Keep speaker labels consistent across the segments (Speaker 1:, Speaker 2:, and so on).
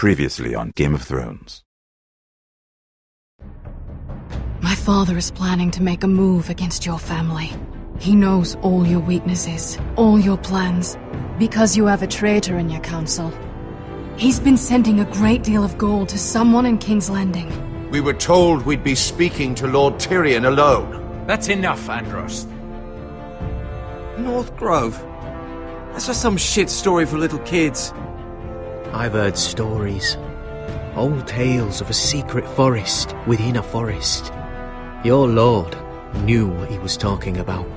Speaker 1: Previously on Game of Thrones.
Speaker 2: My father is planning to make a move against your family. He knows all your weaknesses, all your plans, because you have a traitor in your council. He's been sending a great deal of gold to someone in King's Landing.
Speaker 3: We were told we'd be speaking to Lord Tyrion alone.
Speaker 4: That's enough, Andros.
Speaker 5: North Grove? That's just some shit story for little kids.
Speaker 6: I've heard stories. Old tales of a secret forest within a forest. Your lord knew what he was talking about.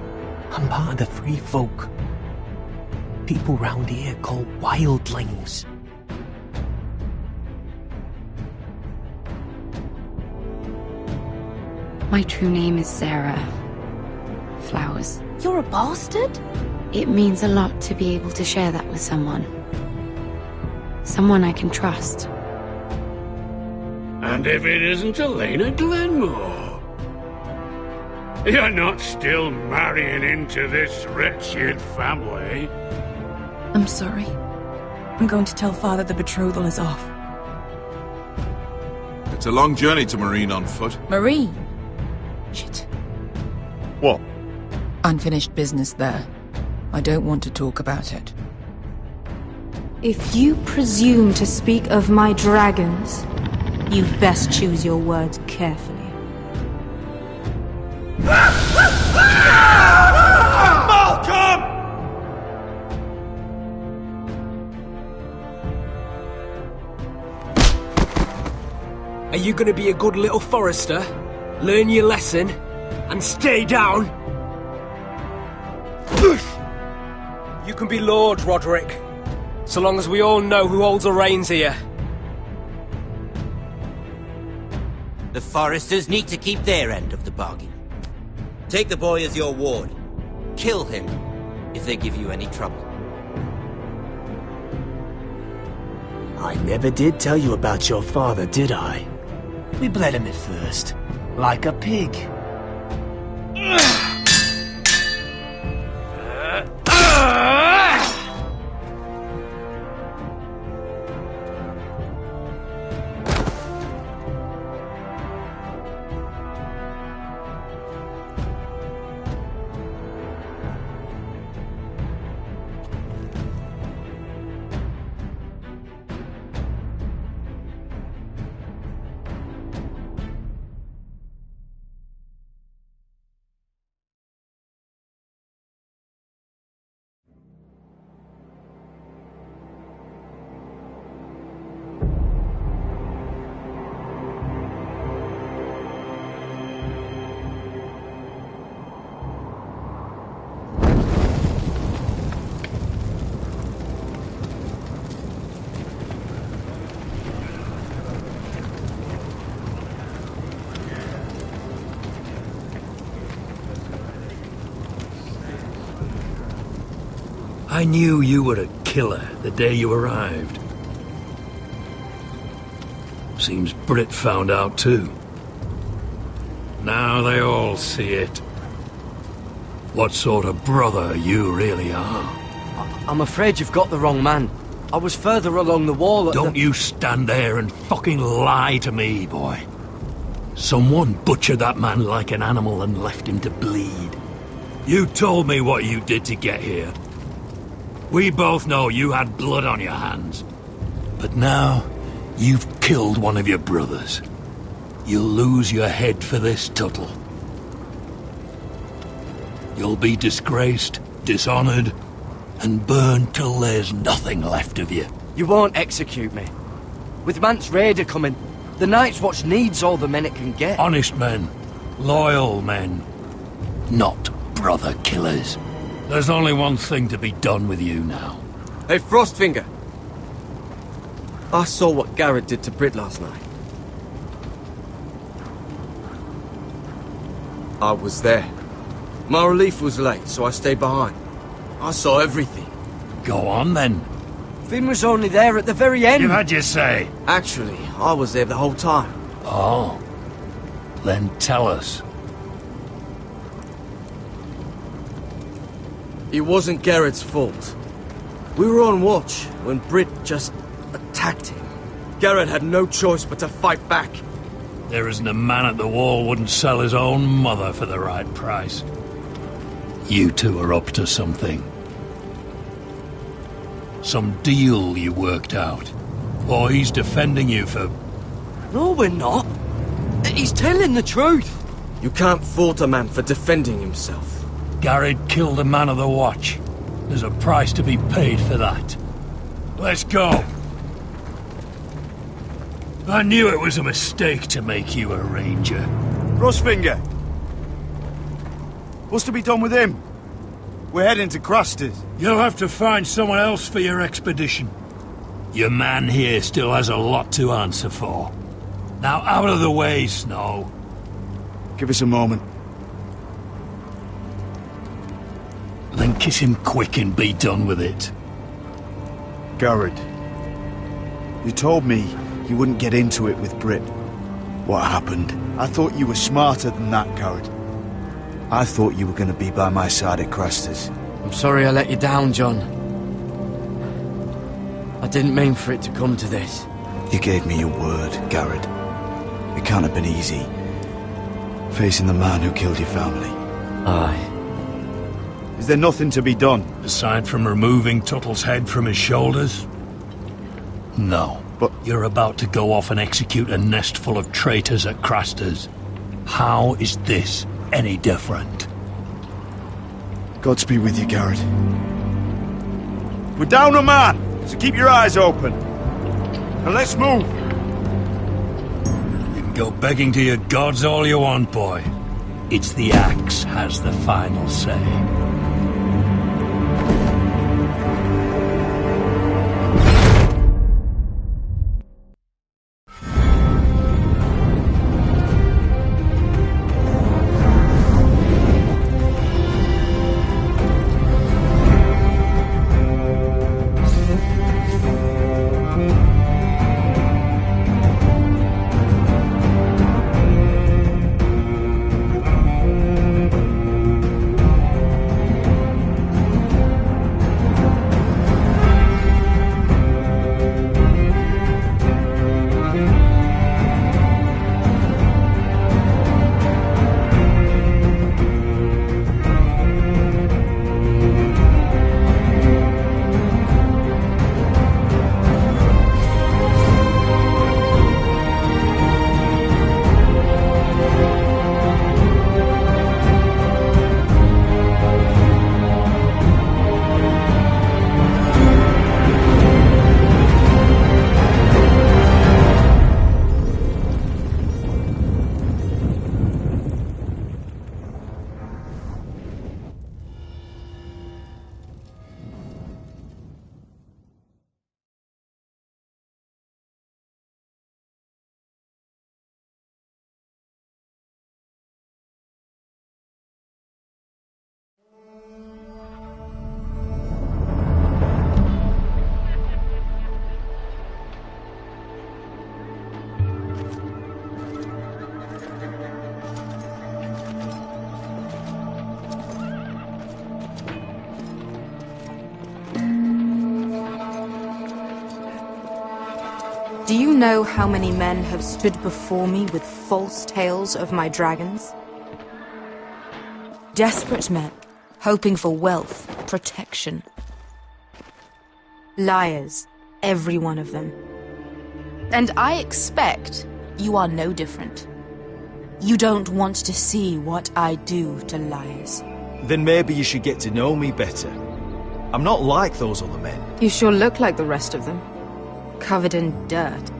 Speaker 6: I'm part of the free folk. People round here called wildlings.
Speaker 7: My true name is Sarah Flowers.
Speaker 8: You're a bastard?
Speaker 7: It means a lot to be able to share that with someone. Someone I can trust.
Speaker 9: And if it isn't Elena Glenmore? You're not still marrying into this wretched family?
Speaker 8: I'm sorry. I'm going to tell Father the betrothal is off.
Speaker 10: It's a long journey to Marine on foot.
Speaker 8: Marine? Shit.
Speaker 10: What?
Speaker 8: Unfinished business there. I don't want to talk about it.
Speaker 11: If you presume to speak of my dragons, you best choose your words carefully.
Speaker 9: Malcolm!
Speaker 5: Are you gonna be a good little forester? Learn your lesson and stay down? You can be Lord, Roderick. So long as we all know who holds the reins here.
Speaker 12: The foresters need to keep their end of the bargain. Take the boy as your ward. Kill him if they give you any trouble.
Speaker 6: I never did tell you about your father, did I? We bled him at first, like a pig.
Speaker 9: I knew you were a killer the day you arrived. Seems Brit found out too. Now they all see it. What sort of brother you really are.
Speaker 5: I'm afraid you've got the wrong man. I was further along the wall at
Speaker 9: Don't you stand there and fucking lie to me, boy. Someone butchered that man like an animal and left him to bleed. You told me what you did to get here. We both know you had blood on your hands. But now, you've killed one of your brothers. You'll lose your head for this, Tuttle. You'll be disgraced, dishonored, and burned till there's nothing left of you.
Speaker 5: You won't execute me. With Mance Raider coming, the Night's Watch needs all the men it can get.
Speaker 9: Honest men. Loyal men. Not brother killers. There's only one thing to be done with you now.
Speaker 5: Hey, Frostfinger. I saw what Garrett did to Brit last night. I was there. My relief was late, so I stayed behind. I saw everything.
Speaker 9: Go on, then.
Speaker 5: Finn was only there at the very end.
Speaker 9: You had your say.
Speaker 5: Actually, I was there the whole time.
Speaker 9: Oh. Then tell us.
Speaker 5: It wasn't Garrett's fault. We were on watch when Brit just attacked him. Garrett had no choice but to fight back.
Speaker 9: There isn't a man at the wall wouldn't sell his own mother for the right price. You two are up to something. Some deal you worked out. Or he's defending you for...
Speaker 5: No, we're not. He's telling the truth. You can't fault a man for defending himself.
Speaker 9: Garrett killed a man of the watch. There's a price to be paid for that. Let's go. I knew it was a mistake to make you a ranger.
Speaker 4: Crossfinger! What's to be done with him? We're heading to Crusters.
Speaker 9: You'll have to find someone else for your expedition. Your man here still has a lot to answer for. Now out of the way, Snow.
Speaker 4: Give us a moment.
Speaker 9: Then kiss him quick and be done with it.
Speaker 4: Garrett, you told me you wouldn't get into it with Brit. What happened? I thought you were smarter than that, Garrett. I thought you were going to be by my side at Crusters.
Speaker 5: I'm sorry I let you down, John. I didn't mean for it to come to this.
Speaker 4: You gave me your word, Garrett. It can't have been easy. Facing the man who killed your family.
Speaker 5: Aye.
Speaker 4: Is there nothing to be done?
Speaker 9: Aside from removing Tuttle's head from his shoulders? No.
Speaker 4: But
Speaker 9: you're about to go off and execute a nest full of traitors at Crusters. How is this any different?
Speaker 4: Godspeed with you, Garrett. We're down a man, so keep your eyes open. And let's move.
Speaker 9: You can go begging to your gods all you want, boy. It's the axe has the final say.
Speaker 11: Do you know how many men have stood before me with false tales of my dragons? Desperate men, hoping for wealth, protection. Liars, every one of them. And I expect you are no different. You don't want to see what I do to liars.
Speaker 13: Then maybe you should get to know me better. I'm not like those other men.
Speaker 11: You sure look like the rest of them. Covered in dirt.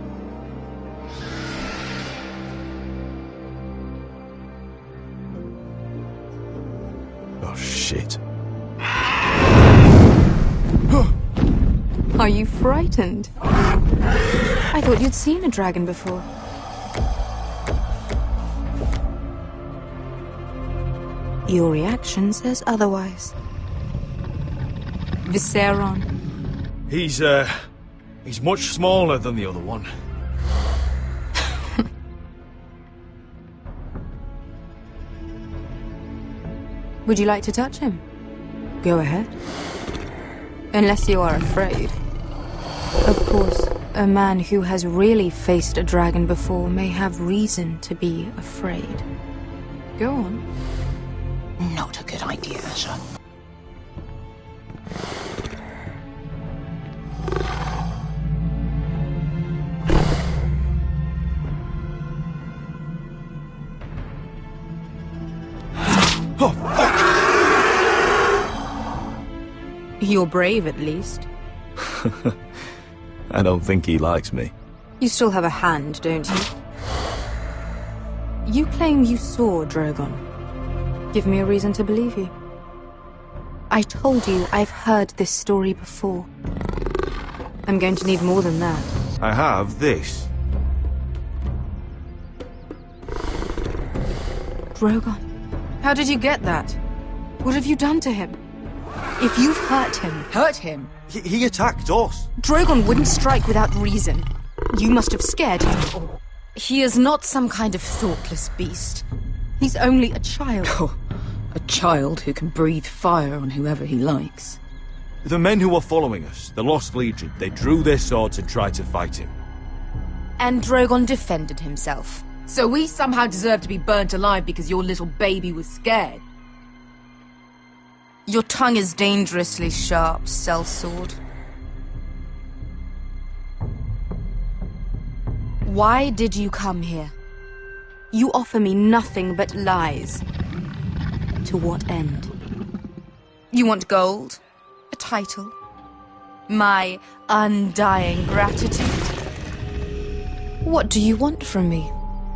Speaker 4: Oh, shit.
Speaker 11: Are you frightened? I thought you'd seen a dragon before. Your reaction says otherwise. Viseron.
Speaker 13: He's much smaller than the other one.
Speaker 11: Would you like to touch him? Go ahead. Unless you are afraid. Of course,
Speaker 7: A man who has really faced a dragon before may have reason to be afraid. Go on.
Speaker 14: Not a good idea, sir.
Speaker 8: Oh, fuck! You're brave, at least.
Speaker 13: I don't think he likes me.
Speaker 8: You still have a hand, don't you? You claim you saw Drogon. Give me a reason to believe you.
Speaker 7: I told you I've heard this story before.
Speaker 8: I'm going to need more than that.
Speaker 13: I have this.
Speaker 8: Drogon? How did you get that? What have you done to him? If you've hurt him... Hurt him?
Speaker 13: He attacked us.
Speaker 8: Drogon wouldn't strike without reason. You must have scared him. Or he is not some kind of thoughtless beast. He's only a child.
Speaker 14: Oh, a child who can breathe fire on whoever he likes.
Speaker 13: The men who were following us, the Lost Legion, they drew their swords and tried to fight him.
Speaker 11: And Drogon defended himself.
Speaker 14: So we somehow deserve to be burnt alive because your little baby was scared?
Speaker 11: Your tongue is dangerously sharp, sellsword. Why did you come here?
Speaker 7: You offer me nothing but lies. To what end?
Speaker 11: You want gold? A title? My undying gratitude? What do you want from me,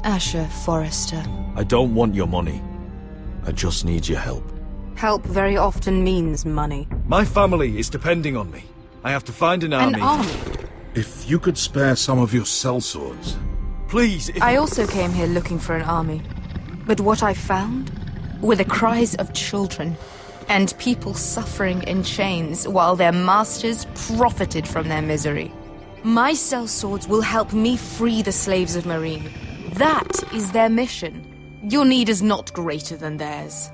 Speaker 11: Asher Forrester?
Speaker 13: I don't want your money. I just need your help.
Speaker 8: Help very often means money.
Speaker 13: My family is depending on me. I have to find an army.
Speaker 8: An army?
Speaker 10: If you could spare some of your sellswords.
Speaker 13: Please,
Speaker 8: I also came here looking for an army. But what I found
Speaker 11: were the cries of children and people suffering in chains while their masters profited from their misery. My sellswords will help me free the slaves of Meereen. That is their mission. Your need is not greater than theirs.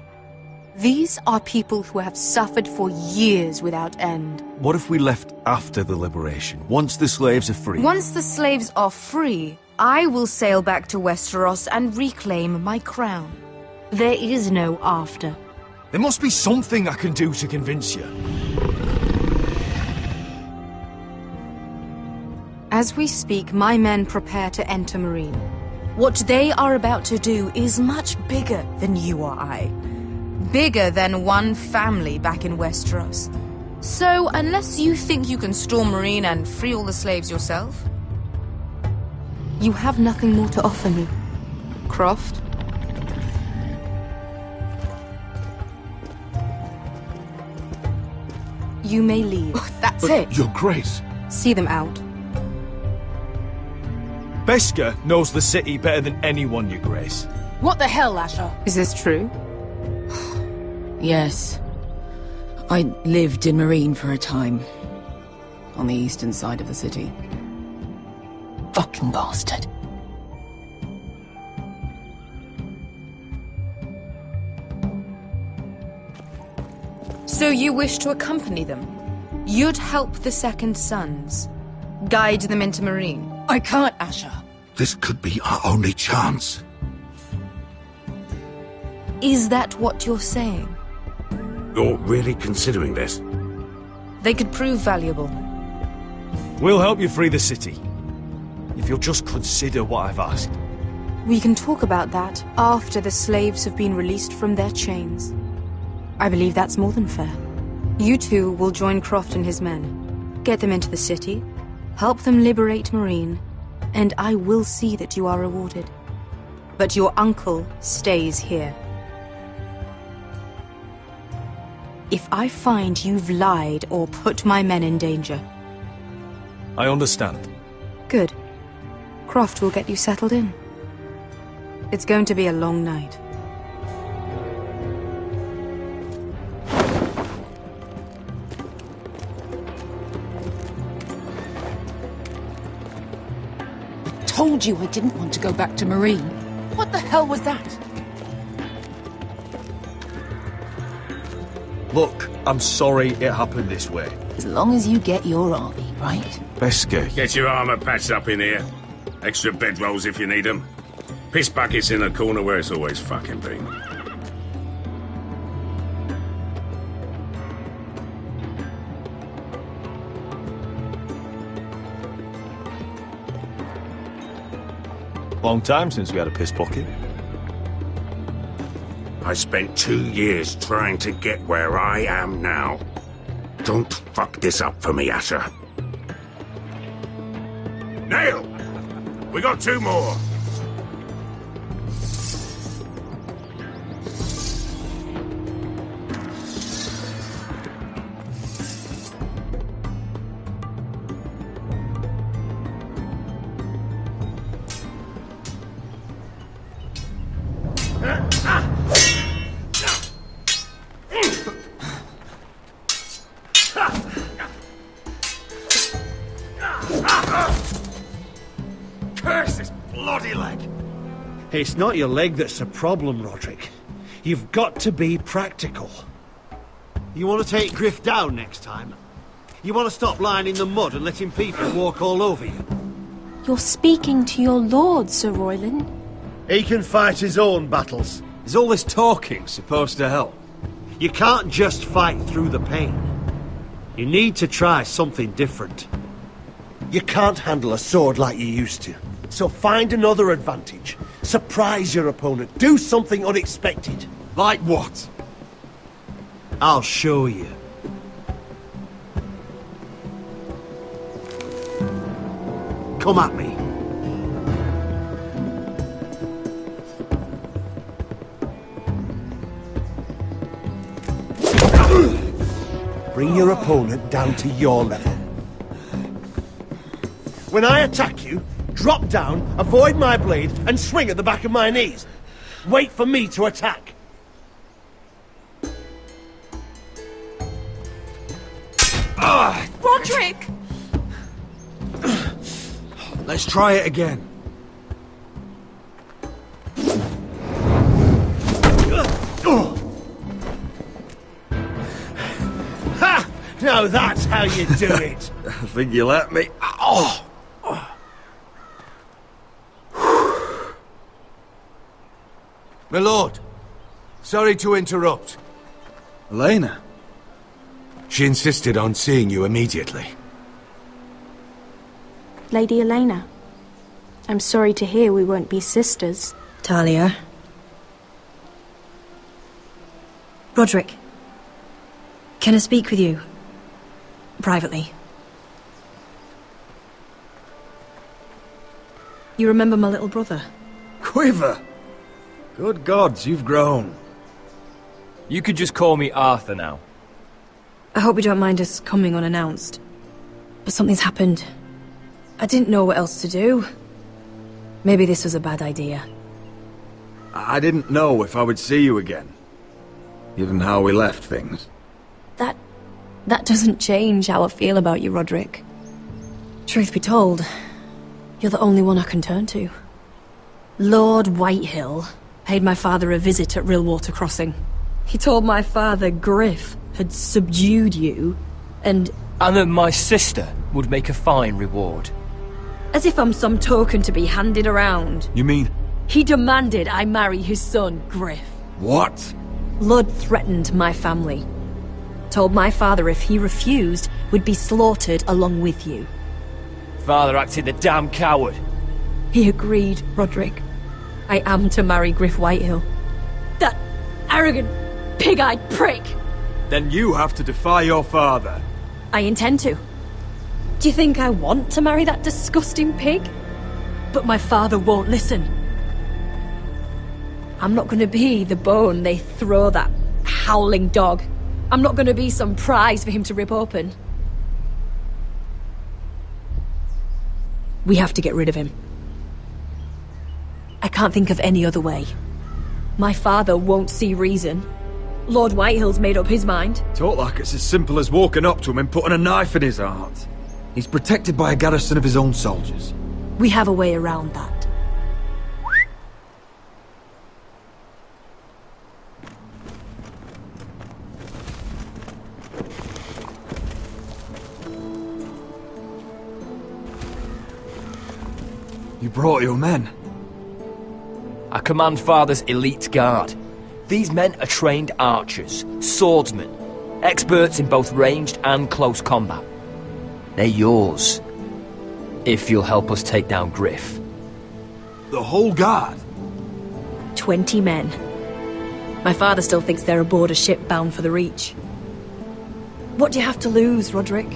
Speaker 7: These are people who have suffered for years without end.
Speaker 13: What if we left after the liberation, once the slaves are free?
Speaker 11: Once the slaves are free, I will sail back to Westeros and reclaim my crown.
Speaker 7: There is no after.
Speaker 13: There must be something I can do to convince you.
Speaker 8: As we speak, my men prepare to enter Meereen.
Speaker 11: What they are about to do is much bigger than you or I. Bigger than one family back in Westeros. So, unless you think you can storm Meereen and free all the slaves yourself...
Speaker 8: You have nothing more to offer me, Croft. You may leave.
Speaker 14: That's it.
Speaker 10: Your Grace.
Speaker 8: See them out.
Speaker 13: Beskar knows the city better than anyone, Your Grace.
Speaker 14: What the hell, Asher?
Speaker 8: Is this true?
Speaker 14: Yes. I lived in Meereen for a time. On the eastern side of the city. Fucking bastard.
Speaker 11: So you wish to accompany them? You'd help the Second Sons? Guide them into Meereen?
Speaker 14: I can't, Asher.
Speaker 10: This could be our only chance.
Speaker 11: Is that what you're saying?
Speaker 10: You're really considering this?
Speaker 11: They could prove valuable.
Speaker 13: We'll help you free the city. If you'll just consider what I've asked.
Speaker 8: We can talk about that after the slaves have been released from their chains. I believe that's more than fair. You two will join Croft and his men. Get them into the city, help them liberate Meereen, and I will see that you are rewarded. But your uncle stays here. If I find you've lied or put my men in danger...
Speaker 13: I understand.
Speaker 8: Good. Croft will get you settled in. It's going to be a long night.
Speaker 14: I told you I didn't want to go back to Meereen. What the hell was that?
Speaker 3: Look,
Speaker 13: I'm sorry it happened this way.
Speaker 14: As long as you get your army, right?
Speaker 1: Beske.
Speaker 15: Get your armour patched up in here. Extra bedrolls if you need them. Piss buckets in the corner where it's always fucking been.
Speaker 13: Long time since we had a piss bucket.
Speaker 15: I spent 2 years trying to get where I am now. Don't fuck this up for me, Asher. Nail! We got 2 more.
Speaker 5: Curse this bloody leg!
Speaker 16: It's not your leg that's the problem, Roderick. You've got to be practical. You want to take Griff down next time? You want to stop lying in the mud and letting people walk all over you?
Speaker 8: You're speaking to your lord, Sir Royland.
Speaker 16: He can fight his own battles.
Speaker 13: Is all this talking supposed to help?
Speaker 16: You can't just fight through the pain. You need to try something different. You can't handle a sword like you used to. So find another advantage. Surprise your opponent. Do something unexpected.
Speaker 13: Like what?
Speaker 16: I'll show you. Come at me. Bring your opponent down to your level. When I attack you, drop down, avoid my blade, and swing at the back of my knees. Wait for me to attack.
Speaker 8: Roderick!
Speaker 13: Let's try it again.
Speaker 16: Ha! Now that's how you do it.
Speaker 13: I think you let me. Oh!
Speaker 3: My lord, sorry to interrupt.
Speaker 13: Elena?
Speaker 3: She insisted on seeing you immediately.
Speaker 8: Lady Elena, I'm sorry to hear we won't be sisters.
Speaker 17: Talia. Roderick. Can I speak with you? Privately. You remember my little brother?
Speaker 13: Quiver! Good gods, you've grown.
Speaker 18: You could just call me Arthur now.
Speaker 17: I hope you don't mind us coming unannounced. But something's happened. I didn't know what else to do. Maybe this was a bad idea.
Speaker 13: I didn't know if I would see you again. Given how we left things.
Speaker 17: That doesn't change how I feel about you, Roderick. Truth be told, you're the only one I can turn to. Lord Whitehill paid my father a visit at Rillwater Crossing. He told my father Griff had subdued you, and
Speaker 18: that my sister would make a fine reward.
Speaker 17: As if I'm some token to be handed around.
Speaker 13: You mean?
Speaker 17: He demanded I marry his son, Griff.
Speaker 13: What?
Speaker 17: Lord threatened my family. Told my father if he refused, would be slaughtered along with you.
Speaker 18: Father acted the damn coward.
Speaker 17: He agreed, Roderick. I am to marry Griff Whitehill. That arrogant, pig-eyed prick!
Speaker 13: Then you have to defy your father.
Speaker 17: I intend to. Do you think I want to marry that disgusting pig? But my father won't listen. I'm not gonna be the bone they throw that howling dog. I'm not gonna be some prize for him to rip open. We have to get rid of him. I can't think of any other way. My father won't see reason. Lord Whitehill's made up his mind.
Speaker 13: Talk like it's as simple as walking up to him and putting a knife in his heart. He's protected by a garrison of his own soldiers.
Speaker 17: We have a way around that.
Speaker 13: You brought your men.
Speaker 18: I command Father's elite guard. These men are trained archers, swordsmen, experts in both ranged and close combat. They're yours, if you'll help us take down Griff.
Speaker 10: The whole guard?
Speaker 17: 20 men. My father still thinks they're aboard a ship bound for the Reach. What do you have to lose, Roderick?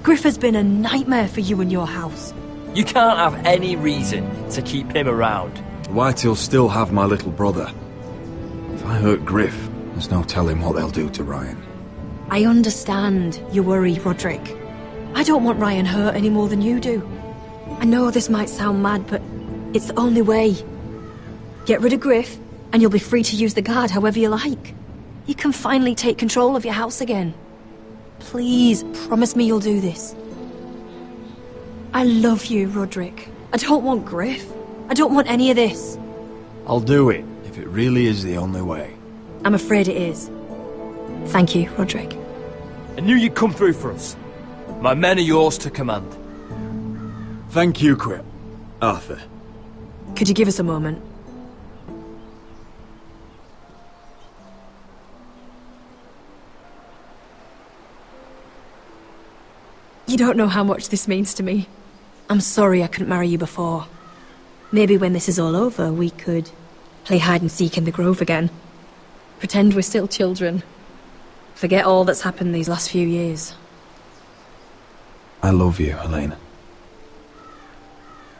Speaker 17: Griff has been a nightmare for you and your house.
Speaker 18: You can't have any reason to keep him around.
Speaker 13: Whitehill'll still have my little brother. If I hurt Griff,
Speaker 10: there's no telling what they'll do to Ryan.
Speaker 17: I understand your worry, Roderick. I don't want Ryan hurt any more than you do. I know this might sound mad, but it's the only way. Get rid of Griff, and you'll be free to use the guard however you like. You can finally take control of your house again. Please, promise me you'll do this. I love you, Roderick. I don't want Griff. I don't want any of this.
Speaker 10: I'll do it, if it really is the only way.
Speaker 17: I'm afraid it is. Thank you, Roderick.
Speaker 18: I knew you'd come through for us. My men are yours to command.
Speaker 13: Thank you, Quip. Arthur.
Speaker 17: Could you give us a moment? You don't know how much this means to me. I'm sorry I couldn't marry you before. Maybe when this is all over, we could play hide and seek in the grove again. Pretend we're still children. Forget all that's happened these last few years.
Speaker 10: I love you, Helena.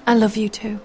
Speaker 17: I love you too.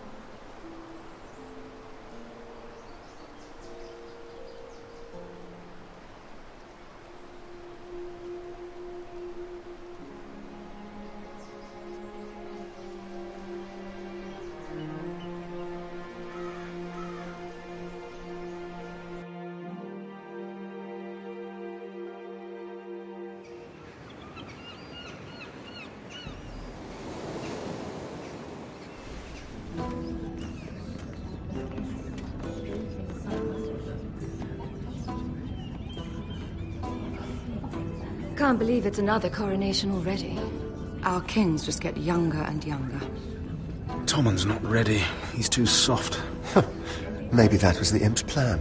Speaker 8: Can't believe it's another coronation already. Our kings just get younger and younger.
Speaker 4: Tommen's not ready. He's too soft.
Speaker 19: Maybe that was the imp's plan.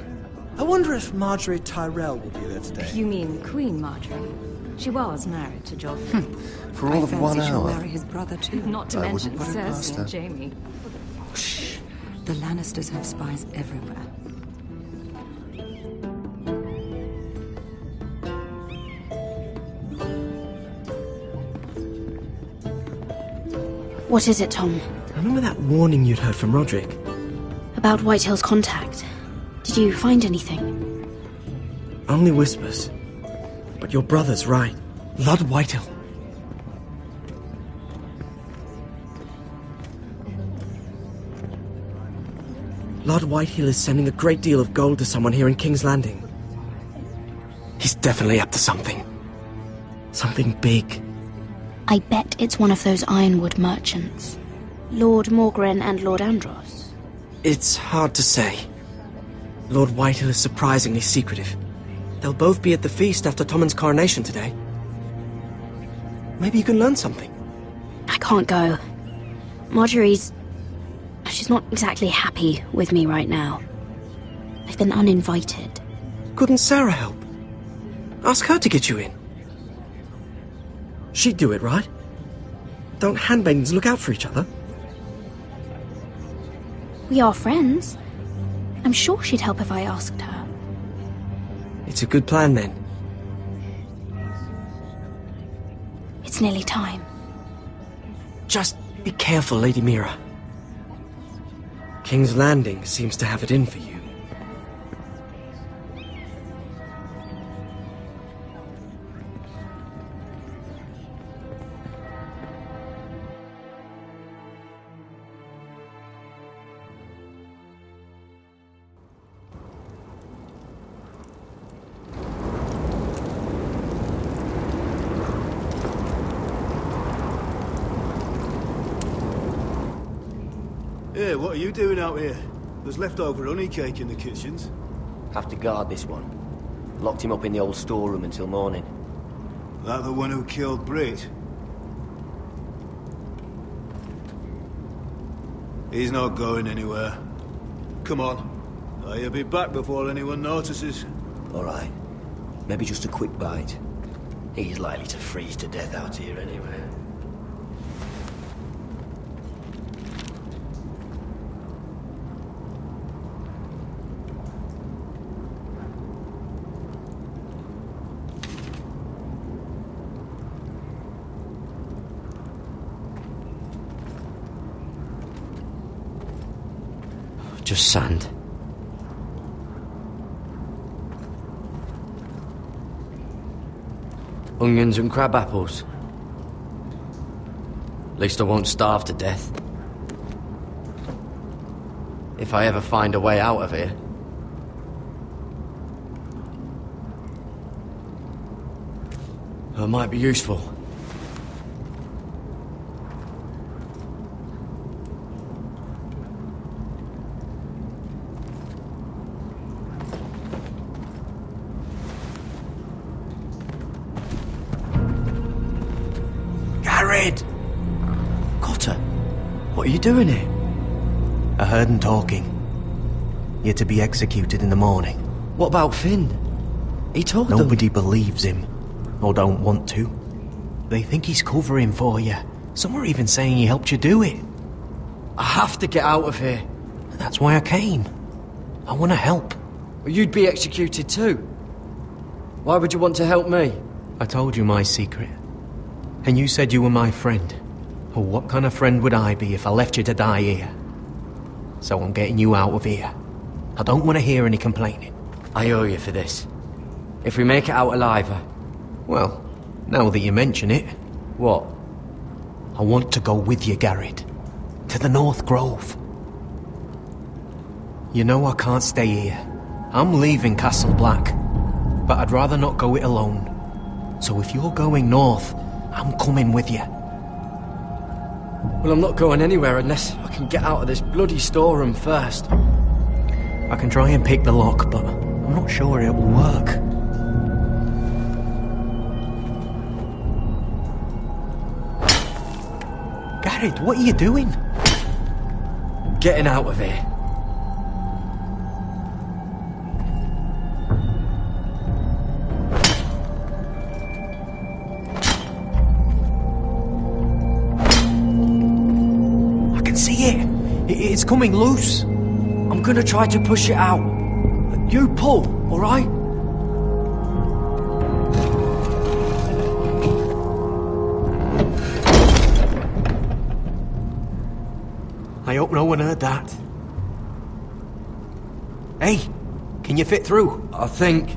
Speaker 20: I wonder if Marjorie Tyrell will be there today.
Speaker 8: You mean Queen Marjorie? She was married to Joffrey.
Speaker 19: For all of 1
Speaker 8: She'll
Speaker 19: hour.
Speaker 8: marry his brother too. Not to mention Cersei and Jaime. Shh. The Lannisters have spies everywhere.
Speaker 21: What is it, Tom?
Speaker 6: Remember that warning you'd heard from Roderick?
Speaker 21: About Whitehill's contact. Did you find anything?
Speaker 6: Only whispers. But your brother's right. Lord Whitehill. Lord Whitehill is sending a great deal of gold to someone here in King's Landing. He's definitely up to something. Something big.
Speaker 21: I bet it's one of those ironwood merchants. Lord Morgren and Lord Andros.
Speaker 6: It's hard to say. Lord Whitehill is surprisingly secretive. They'll both be at the feast after Tommen's coronation today. Maybe you can learn something.
Speaker 21: I can't go. She's not exactly happy with me right now. I've been uninvited.
Speaker 6: Couldn't Sarah help? Ask her to get you in. She'd do it, right? Don't handmaidens look out for each other?
Speaker 21: We are friends. I'm sure she'd help if I asked her.
Speaker 6: It's a good plan, then.
Speaker 21: It's nearly time.
Speaker 6: Just be careful, Lady Mira. King's Landing seems to have it in for you.
Speaker 4: Hey, what are you doing out here? There's leftover honey cake in the kitchens.
Speaker 18: Have to guard this one. Locked him up in the old storeroom until morning.
Speaker 4: That the one who killed Brit? He's not going anywhere. Come on. He'll be back before anyone notices.
Speaker 5: All right. Maybe just a quick bite. He's likely to freeze to death out here anyway. Just sand. Onions and crab apples. At least I won't starve to death. If I ever find a way out of here. It might be useful. Cotter, what are you doing here?
Speaker 6: I heard him talking. You're to be executed in the morning.
Speaker 5: What about Finn? He told them.
Speaker 6: Nobody believes him, or don't want to. They think he's covering for you. Some are even saying he helped you do it.
Speaker 5: I have to get out of here.
Speaker 6: That's why I came. I want to help.
Speaker 5: Well, you'd be executed too. Why would you want to help me?
Speaker 6: I told you my secret. And you said you were my friend. Well, what kind of friend would I be if I left you to die here? So I'm getting you out of here. I don't want to hear any complaining.
Speaker 5: I owe you for this. If we make it out alive...
Speaker 6: Well, now that you mention it...
Speaker 5: What?
Speaker 6: I want to go with you, Garrett. To the North Grove. You know I can't stay here. I'm leaving Castle Black. But I'd rather not go it alone. So if you're going north, I'm coming with you.
Speaker 5: Well, I'm not going anywhere unless I can get out of this bloody storeroom first.
Speaker 6: I can try and pick the lock, but I'm not sure it will work. Garrett, what are you doing?
Speaker 5: Getting out of here.
Speaker 6: It's coming loose.
Speaker 5: I'm gonna try to push it out. You pull, alright?
Speaker 6: I hope no one heard that. Hey, can you fit through?
Speaker 5: I think.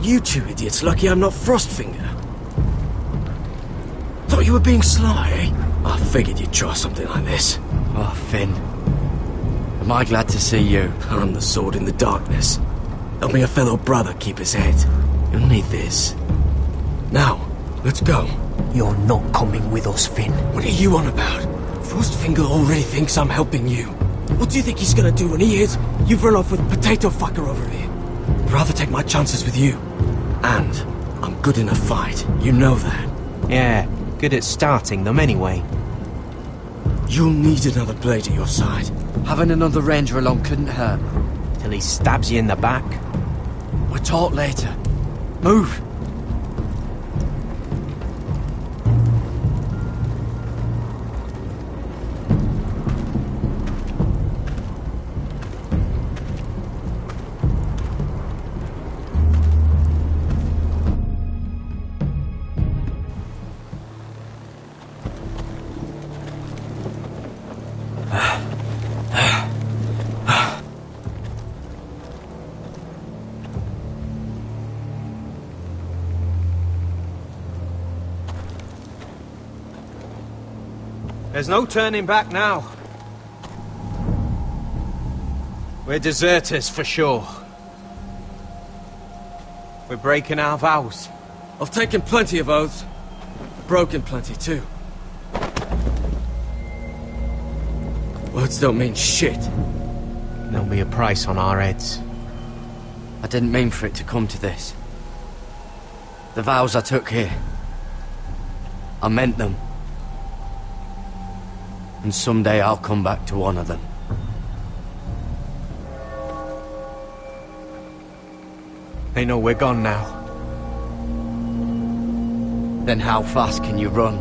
Speaker 5: You two idiots lucky I'm not Frostfinger. Thought you were being sly, eh? I figured you'd try something like this. Oh, Finn. Am I glad to see you? I'm the sword in the darkness. Helping a fellow brother keep his head. You'll need this. Now, let's go.
Speaker 6: You're not coming with us, Finn.
Speaker 5: What are you on about? Frostfinger already thinks I'm helping you. What do you think he's gonna do when he hears you've run off with Potato Fucker over here? I'd rather take my chances with you. And I'm good in a fight. You know that.
Speaker 6: Yeah, good at starting them anyway.
Speaker 5: You'll need another blade at your side. Having another ranger along couldn't hurt.
Speaker 6: Till and he stabs you in the back.
Speaker 5: We'll talk later. Move!
Speaker 6: There's no turning back now. We're deserters for sure. We're breaking our vows.
Speaker 5: I've taken plenty of oaths. Broken plenty too. Words don't mean shit.
Speaker 6: There'll be a price on our heads.
Speaker 5: I didn't mean for it to come to this. The vows I took here, I meant them. And someday I'll come back to honor them.
Speaker 6: They know we're gone now.
Speaker 5: Then how fast can you run?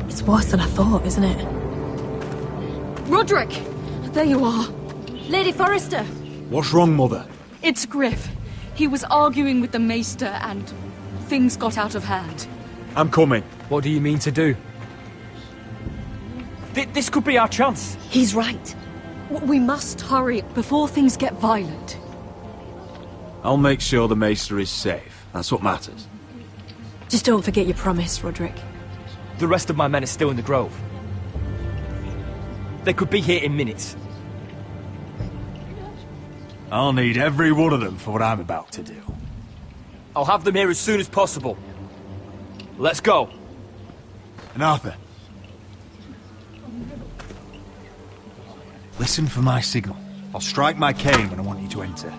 Speaker 17: It's worse than I thought, isn't it?
Speaker 2: Roderick! There you are. Lady Forrester!
Speaker 10: What's wrong, Mother?
Speaker 2: It's Griff. He was arguing with the Maester and things got out of hand.
Speaker 10: I'm coming.
Speaker 18: What do you mean to do? This could be our chance.
Speaker 2: He's right. We must hurry before things get violent.
Speaker 10: I'll make sure the Maester is safe. That's what matters.
Speaker 17: Just don't forget your promise, Roderick.
Speaker 18: The rest of my men are still in the grove. They could be here in minutes.
Speaker 10: I'll need every one of them for what I'm about to do.
Speaker 18: I'll have them here as soon as possible. Let's go.
Speaker 10: And Arthur, listen for my signal. I'll strike my cane when I want you to enter.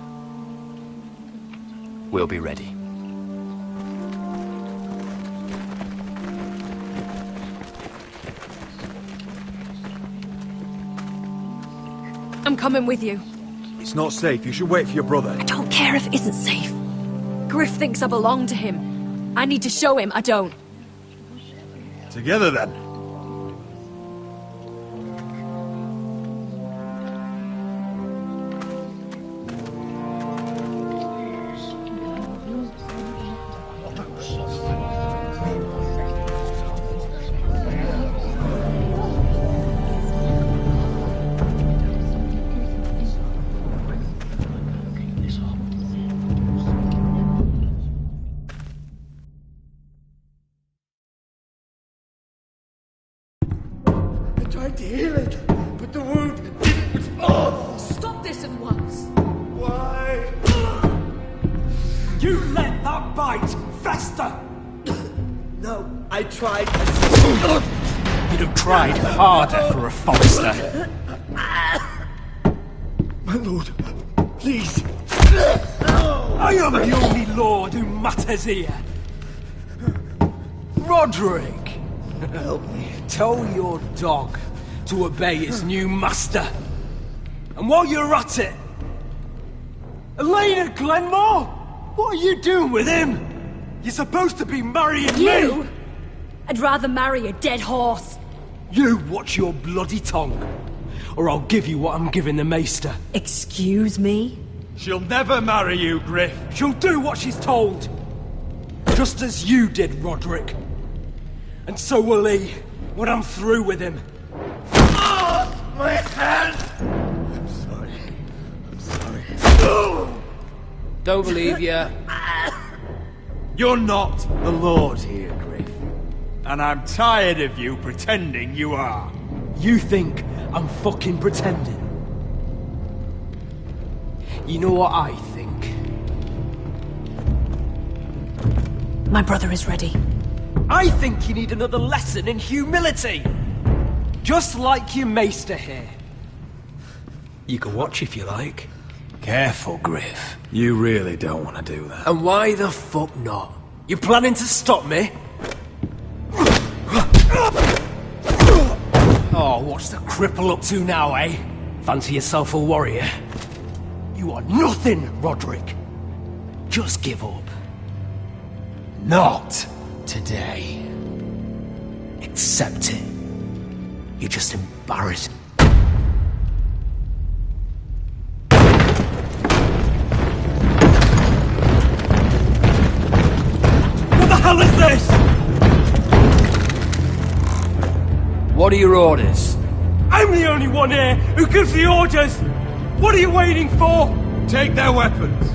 Speaker 18: We'll be ready.
Speaker 17: I'm coming with you.
Speaker 10: It's not safe. You should wait for your brother.
Speaker 17: I don't care if it isn't safe. Griff thinks I belong to him. I need to show him I don't.
Speaker 10: Together, then.
Speaker 2: Tried to heal it, but the wound didn't respond. Stop this at once.
Speaker 9: Why? You let that bite fester.
Speaker 2: No, I tried.
Speaker 18: You'd have tried harder for a Forrester.
Speaker 2: My lord, please.
Speaker 9: I am the only lord who matters here. Roderick.
Speaker 2: Help me.
Speaker 9: Tell your dog to obey its new master. And while you're at it, Elena Glenmore, what are you doing with him? You're supposed to be marrying
Speaker 17: You?
Speaker 9: me.
Speaker 17: I'd rather marry a dead horse.
Speaker 9: You watch your bloody tongue, or I'll give you what I'm giving the Maester.
Speaker 17: Excuse me?
Speaker 9: She'll never marry you, Griff. She'll do what she's told. Just as you did, Roderick. And so will he, when I'm through with him.
Speaker 16: My hand!
Speaker 5: I'm sorry.
Speaker 6: Don't believe ya.
Speaker 10: You're not the Lord here, Griff. And I'm tired of you pretending you are.
Speaker 18: You think I'm fucking pretending? You know what I think?
Speaker 17: My brother is ready.
Speaker 18: I think you need another lesson in humility. Just like your maester here. You can watch if you like.
Speaker 10: Careful, Griff. You really don't want to do that.
Speaker 18: And why the fuck not? You planning to stop me? Oh, what's the cripple up to now, eh? Fancy yourself a warrior? You are nothing, Roderick. Just give up.
Speaker 10: Not today.
Speaker 18: Accept it. You're just embarrassed. What the hell is this? What are your orders? I'm the only one here who gives the orders! What are you waiting for?
Speaker 10: Take their weapons.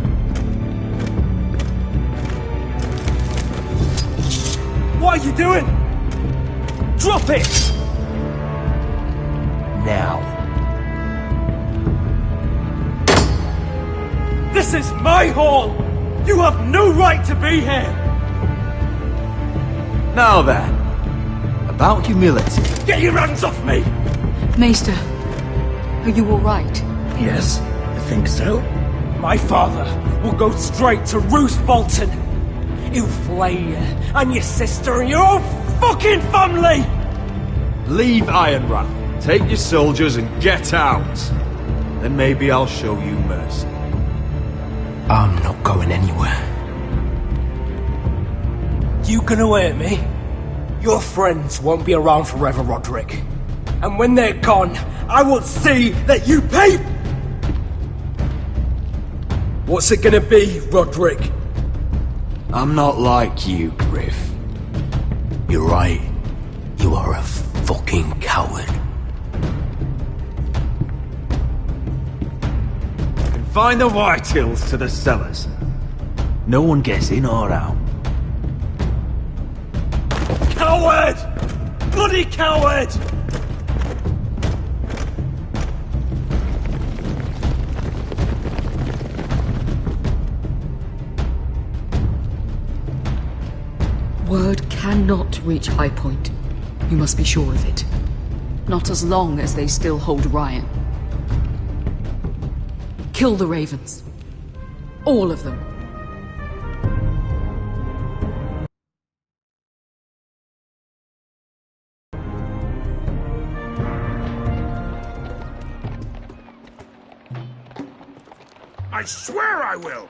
Speaker 18: What are you doing? Drop it! Now. This is my hall! You have no right to be here!
Speaker 10: Now then, about humility.
Speaker 18: Get your hands off me!
Speaker 2: Maester, are you all right?
Speaker 18: Yes, I think so. My father will go straight to Roose Bolton. He'll flay you, and your sister, and your whole fucking family!
Speaker 10: Leave Ironrath. Take your soldiers and get out. Then maybe I'll show you mercy.
Speaker 18: I'm not going anywhere. You can hurt me. Your friends won't be around forever, Roderick. And when they're gone, I will see that you pay... What's it gonna be, Roderick?
Speaker 10: I'm not like you, Griff.
Speaker 18: You're right. You are a fucking coward.
Speaker 10: Confine the Whitehills to the cellars. No one gets in or out.
Speaker 18: Coward! Bloody coward!
Speaker 2: Word cannot reach High Point. You must be sure of it. Not as long as they still hold Ryan. Kill the Ravens. All of them.
Speaker 15: I swear I will!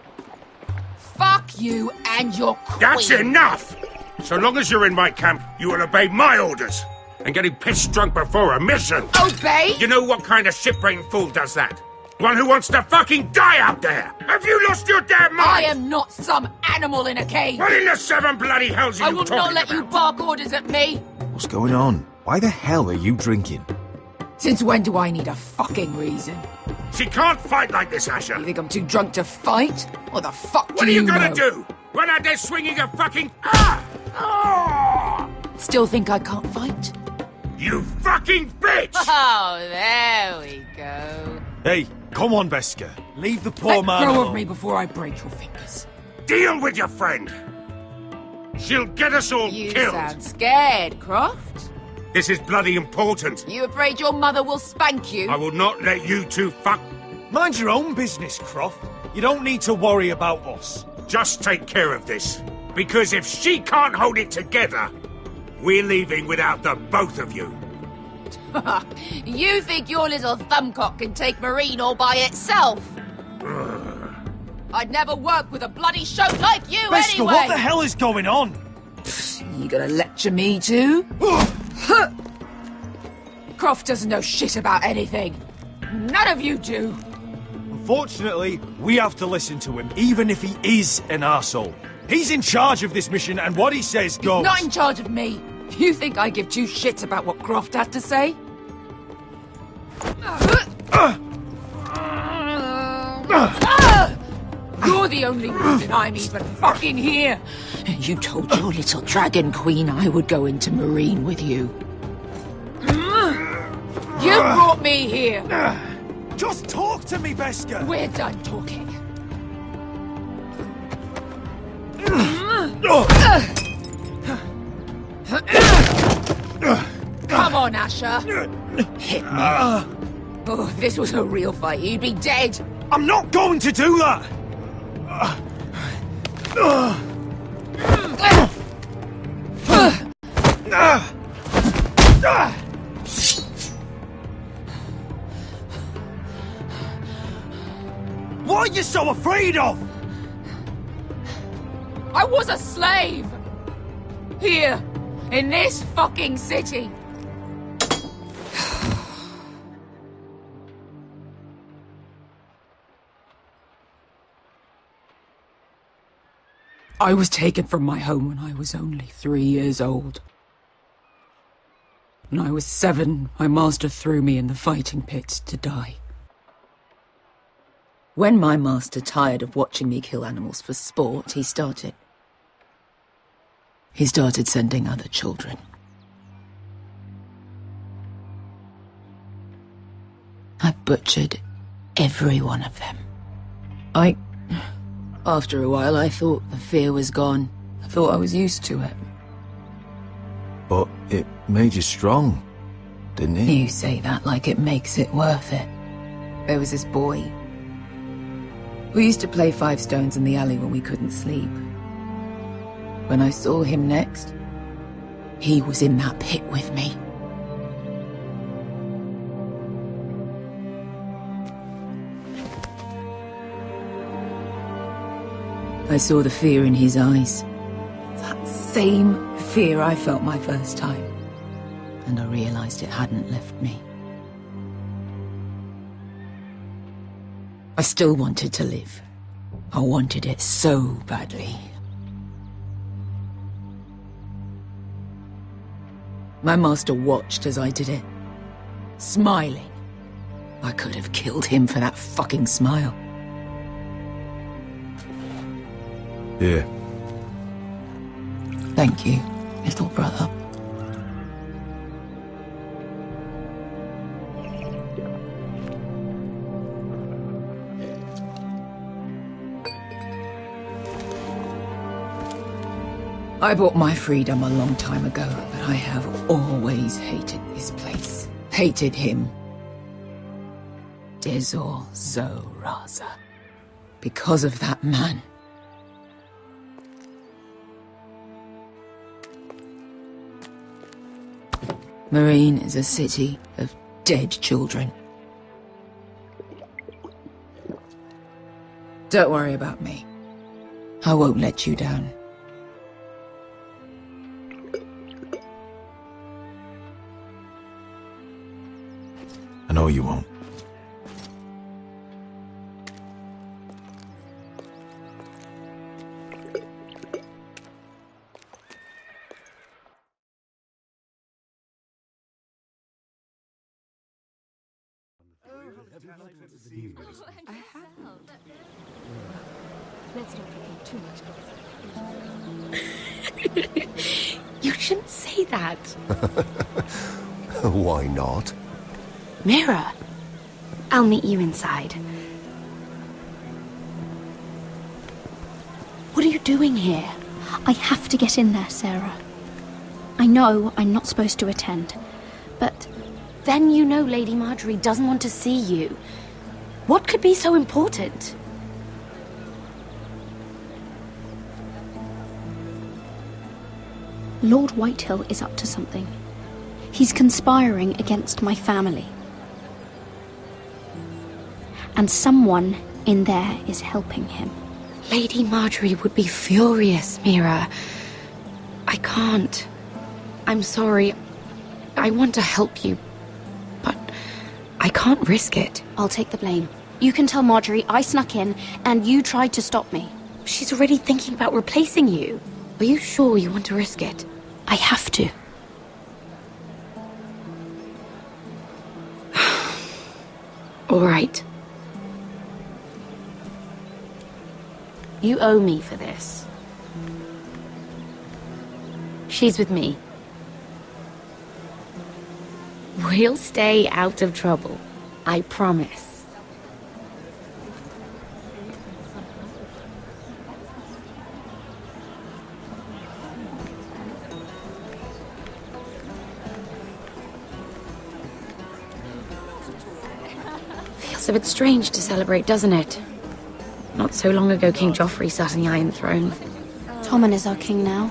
Speaker 11: Fuck you and your queen.
Speaker 15: That's enough! So long as you're in my camp, you will obey my orders. And getting pissed drunk before a mission.
Speaker 11: Obey?
Speaker 15: You know what kind of shit-brained fool does that? One who wants to fucking die out there! Have you lost your damn mind?
Speaker 11: I am not some animal in a cage.
Speaker 15: What in the seven bloody hells are
Speaker 11: I
Speaker 15: you
Speaker 11: will
Speaker 15: talking
Speaker 11: not let
Speaker 15: about?
Speaker 11: you bark orders at me.
Speaker 1: What's going on? Why the hell are you drinking?
Speaker 11: Since when do I need a fucking reason?
Speaker 15: She can't fight like this, Asher.
Speaker 11: You think I'm too drunk to fight? What the fuck
Speaker 15: What
Speaker 11: do
Speaker 15: are you
Speaker 11: know?
Speaker 15: gonna do? Run out there swinging a fucking... Ah! Ah!
Speaker 11: Still think I can't fight?
Speaker 15: You fucking bitch!
Speaker 11: Oh, there we go.
Speaker 4: Hey, come on, Veska. Leave the poor
Speaker 11: Let
Speaker 4: man
Speaker 11: go
Speaker 4: alone.
Speaker 11: of me before I break your fingers.
Speaker 15: Deal with your friend. She'll get us all
Speaker 11: You
Speaker 15: killed.
Speaker 11: sound scared, Croft.
Speaker 15: This is bloody important.
Speaker 11: You afraid your mother will spank you?
Speaker 15: I will not let you two fuck...
Speaker 4: Mind your own business, Croft. You don't need to worry about us.
Speaker 15: Just take care of this. Because if she can't hold it together, we're leaving without the both of you.
Speaker 11: You think your little thumbcock can take Marine all by itself? I'd never work with a bloody shote like you
Speaker 4: Veska,
Speaker 11: anyway!
Speaker 4: what the hell is going on?
Speaker 11: You gonna lecture me too? Croft doesn't know shit about anything. None of you do.
Speaker 4: Unfortunately, we have to listen to him, even if he is an arsehole. He's in charge of this mission, and what he says goes.
Speaker 11: He's not in charge of me. You think I give two shits about what Croft has to say? You're the only reason I'm even fucking here. You told your little dragon queen I would go into Marine with you. You brought me here.
Speaker 10: Just talk to me, Veska.
Speaker 11: We're done talking. Come on, Asher. Hit me. Oh, if this was a real fight, you'd be dead.
Speaker 10: I'm not going to do that! What are you so afraid of?
Speaker 11: I was a slave! Here, in this fucking city. I was taken from my home when I was only 3 years old. When I was 7, my master threw me in the fighting pit to die. When my master tired of watching me kill animals for sport, he started sending other children. I butchered every one of them. After a while, I thought the fear was gone. I thought I was used to it.
Speaker 1: But it made you strong, didn't it?
Speaker 11: You say that like it makes it worth it. There was this boy who used to play 5 stones in the alley when we couldn't sleep. When I saw him next, he was in that pit with me. I saw the fear in his eyes. That same fear I felt my first time. And I realized it hadn't left me. I still wanted to live. I wanted it so badly. My master watched as I did it, smiling. I could have killed him for that fucking smile.
Speaker 1: Here.
Speaker 11: Thank you, little brother. I bought my freedom a long time ago, but I have always hated this place. Hated him. Dezor Zoraza. Because of that man. Marine is a city of dead children. Don't worry about me. I won't let you down.
Speaker 1: I know you won't.
Speaker 21: Let's not repeat too much.
Speaker 2: You shouldn't say that.
Speaker 19: Why not?
Speaker 21: Mira, I'll meet you inside. What are you doing here? I have to get in there, Sarah. I know I'm not supposed to attend, but then you know Lady Marjorie doesn't want to see you. What could be so important? Lord Whitehill is up to something. He's conspiring against my family. And someone in there is helping him. Lady Marjorie would be furious, Mira. I can't. I'm sorry. I want to help you, but I can't risk it. I'll take the blame. You can tell Marjorie I snuck in and you tried to stop me. She's already thinking about replacing you. Are you sure you want to risk it? I have to. All right. You owe me for this. She's with me. We'll stay out of trouble. I promise. Feels a bit strange to celebrate, doesn't it? Not so long ago, King Joffrey sat on the Iron Throne. Tommen is our king now.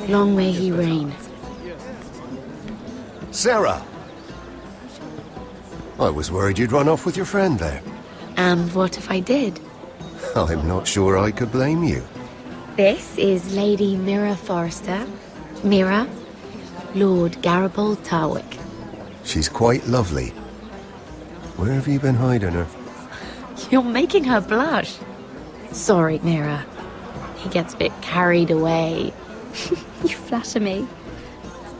Speaker 21: Long may he reign.
Speaker 19: Sarah! I was worried you'd run off with your friend there.
Speaker 21: And what if I did?
Speaker 19: I'm not sure I could blame you.
Speaker 21: This is Lady Mira Forrester. Mira, Lord Garibald Tarwick.
Speaker 19: She's quite lovely. Where have you been hiding her?
Speaker 21: You're making her blush. Sorry, Mira. He gets a bit carried away.
Speaker 12: You flatter me.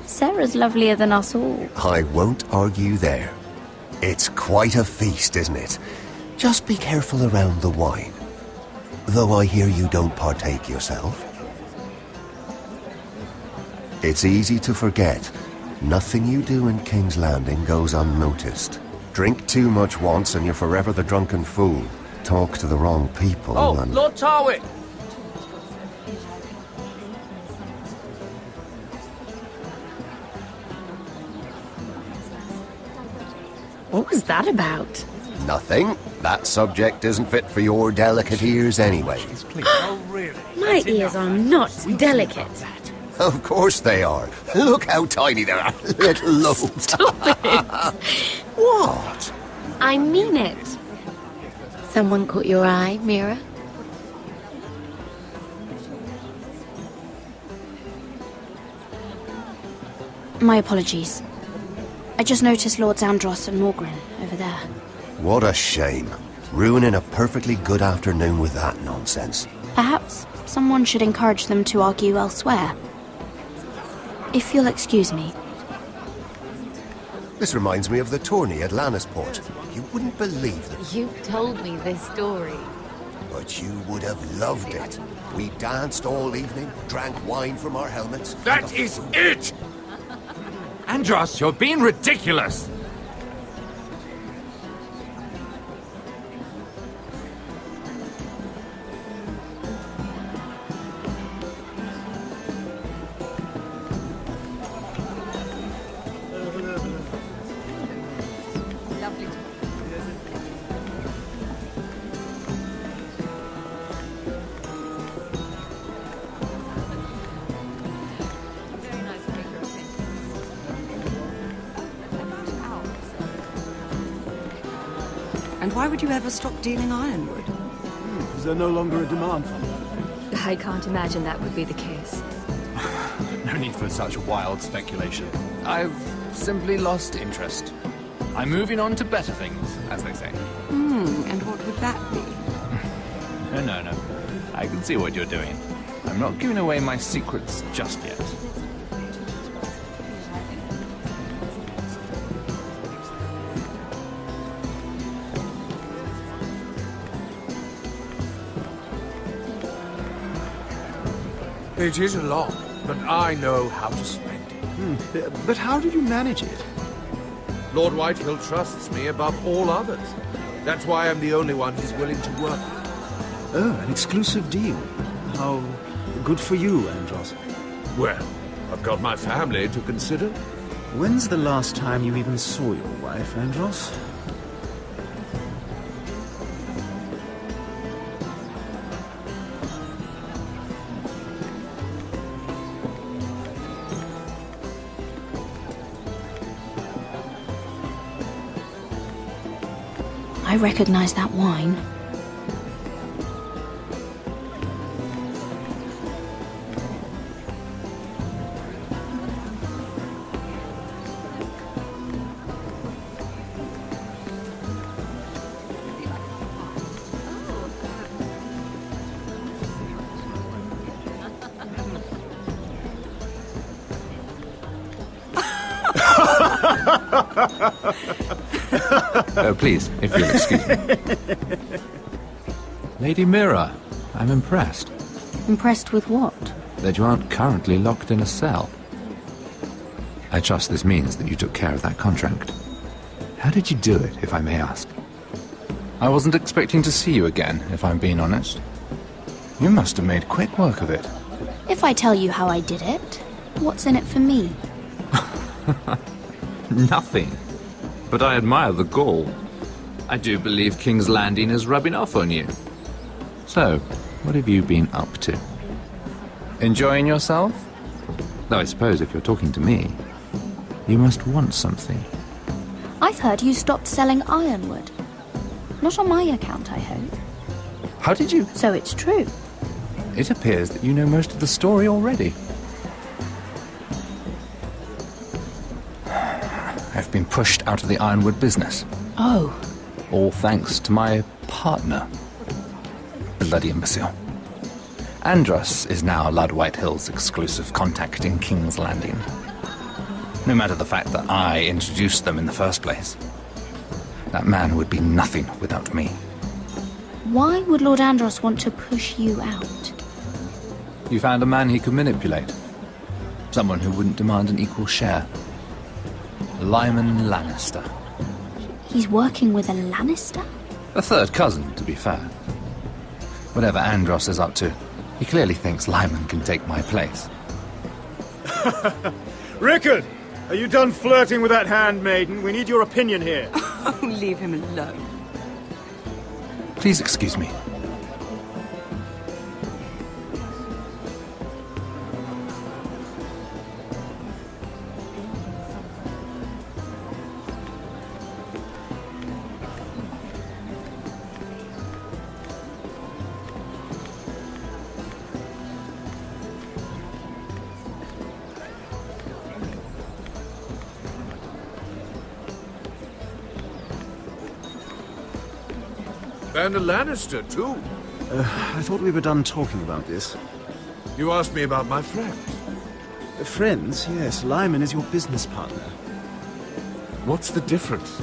Speaker 12: Sarah's lovelier than us all.
Speaker 19: I won't argue there. It's quite a feast, isn't it? Just be careful around the wine. Though I hear you don't partake yourself. It's easy to forget. Nothing you do in King's Landing goes unnoticed. Drink too much once and you're forever the drunken fool. Talk to the wrong people and...
Speaker 18: Lord Tarwick!
Speaker 21: What was that about?
Speaker 19: Nothing. That subject isn't fit for your delicate ears anyway.
Speaker 21: My ears are not delicate.
Speaker 19: Of course they are. Look how tiny they are. Little lobes.
Speaker 21: Stop it.
Speaker 19: What?
Speaker 21: I mean it. Someone caught your eye, Mira?
Speaker 12: My apologies. I just noticed Lords Andros and Morgren over there.
Speaker 19: What a shame. Ruining a perfectly good afternoon with that nonsense.
Speaker 12: Perhaps someone should encourage them to argue elsewhere. If you'll excuse me.
Speaker 19: This reminds me of the tourney at Lannisport. You wouldn't believe that.
Speaker 21: You've told me this story.
Speaker 19: But you would have loved it. We danced all evening, drank wine from our helmets.
Speaker 13: That is it! Andros, you're being ridiculous!
Speaker 22: And why would you ever stop dealing ironwood?
Speaker 4: Is there no longer a demand for it?
Speaker 17: I can't imagine that would be the case.
Speaker 23: No need for such wild speculation. I've simply lost interest. I'm moving on to better things, as they say.
Speaker 22: And what would that be?
Speaker 23: No. I can see what you're doing. I'm not giving away my secrets just yet.
Speaker 3: It is a lot, but I know how to spend it.
Speaker 4: But how do you manage it?
Speaker 3: Lord Whitehill trusts me above all others. That's why I'm the only one he's willing to work with.
Speaker 4: Oh, an exclusive deal. How good for you, Andros.
Speaker 3: Well, I've got my family to consider.
Speaker 4: When's the last time you even saw your wife, Andros?
Speaker 12: I recognize that wine.
Speaker 1: Please, if you'll excuse me. Lady Mira,
Speaker 23: I'm impressed.
Speaker 12: Impressed with what?
Speaker 23: That you aren't currently locked in a cell. I trust this means that you took care of that contract. How did you do it, if I may ask? I wasn't expecting to see you again, if I'm being honest. You must have made quick work of it.
Speaker 12: If I tell you how I did it, what's in it for me?
Speaker 23: Nothing. But I admire the gall. I do believe King's Landing is rubbing off on you. So, what have you been up to? Enjoying yourself? Though I suppose if you're talking to me, you must want something.
Speaker 12: I've heard you stopped selling ironwood. Not on my account, I hope.
Speaker 23: How did you?
Speaker 12: So it's true.
Speaker 23: It appears that you know most of the story already. I've been pushed out of the ironwood business.
Speaker 12: Oh.
Speaker 23: All thanks to my partner. Bloody imbecile. Andros is now Lud Whitehill's exclusive contact in King's Landing. No matter the fact that I introduced them in the first place. That man would be nothing without me.
Speaker 12: Why would Lord Andros want to push you out?
Speaker 23: You found a man he could manipulate. Someone who wouldn't demand an equal share. Lyman Lannister.
Speaker 12: He's working with a Lannister?
Speaker 23: A third cousin, to be fair. Whatever Andros is up to, he clearly thinks Lyman can take my place.
Speaker 10: Rickard! Are you done flirting with that handmaiden? We need your opinion here.
Speaker 22: Oh, leave him alone.
Speaker 23: Please excuse me.
Speaker 3: And a Lannister, too.
Speaker 4: I thought we were done talking about this.
Speaker 3: You asked me about my friend.
Speaker 4: Friends? Yes, Lyman is your business partner.
Speaker 3: What's the difference?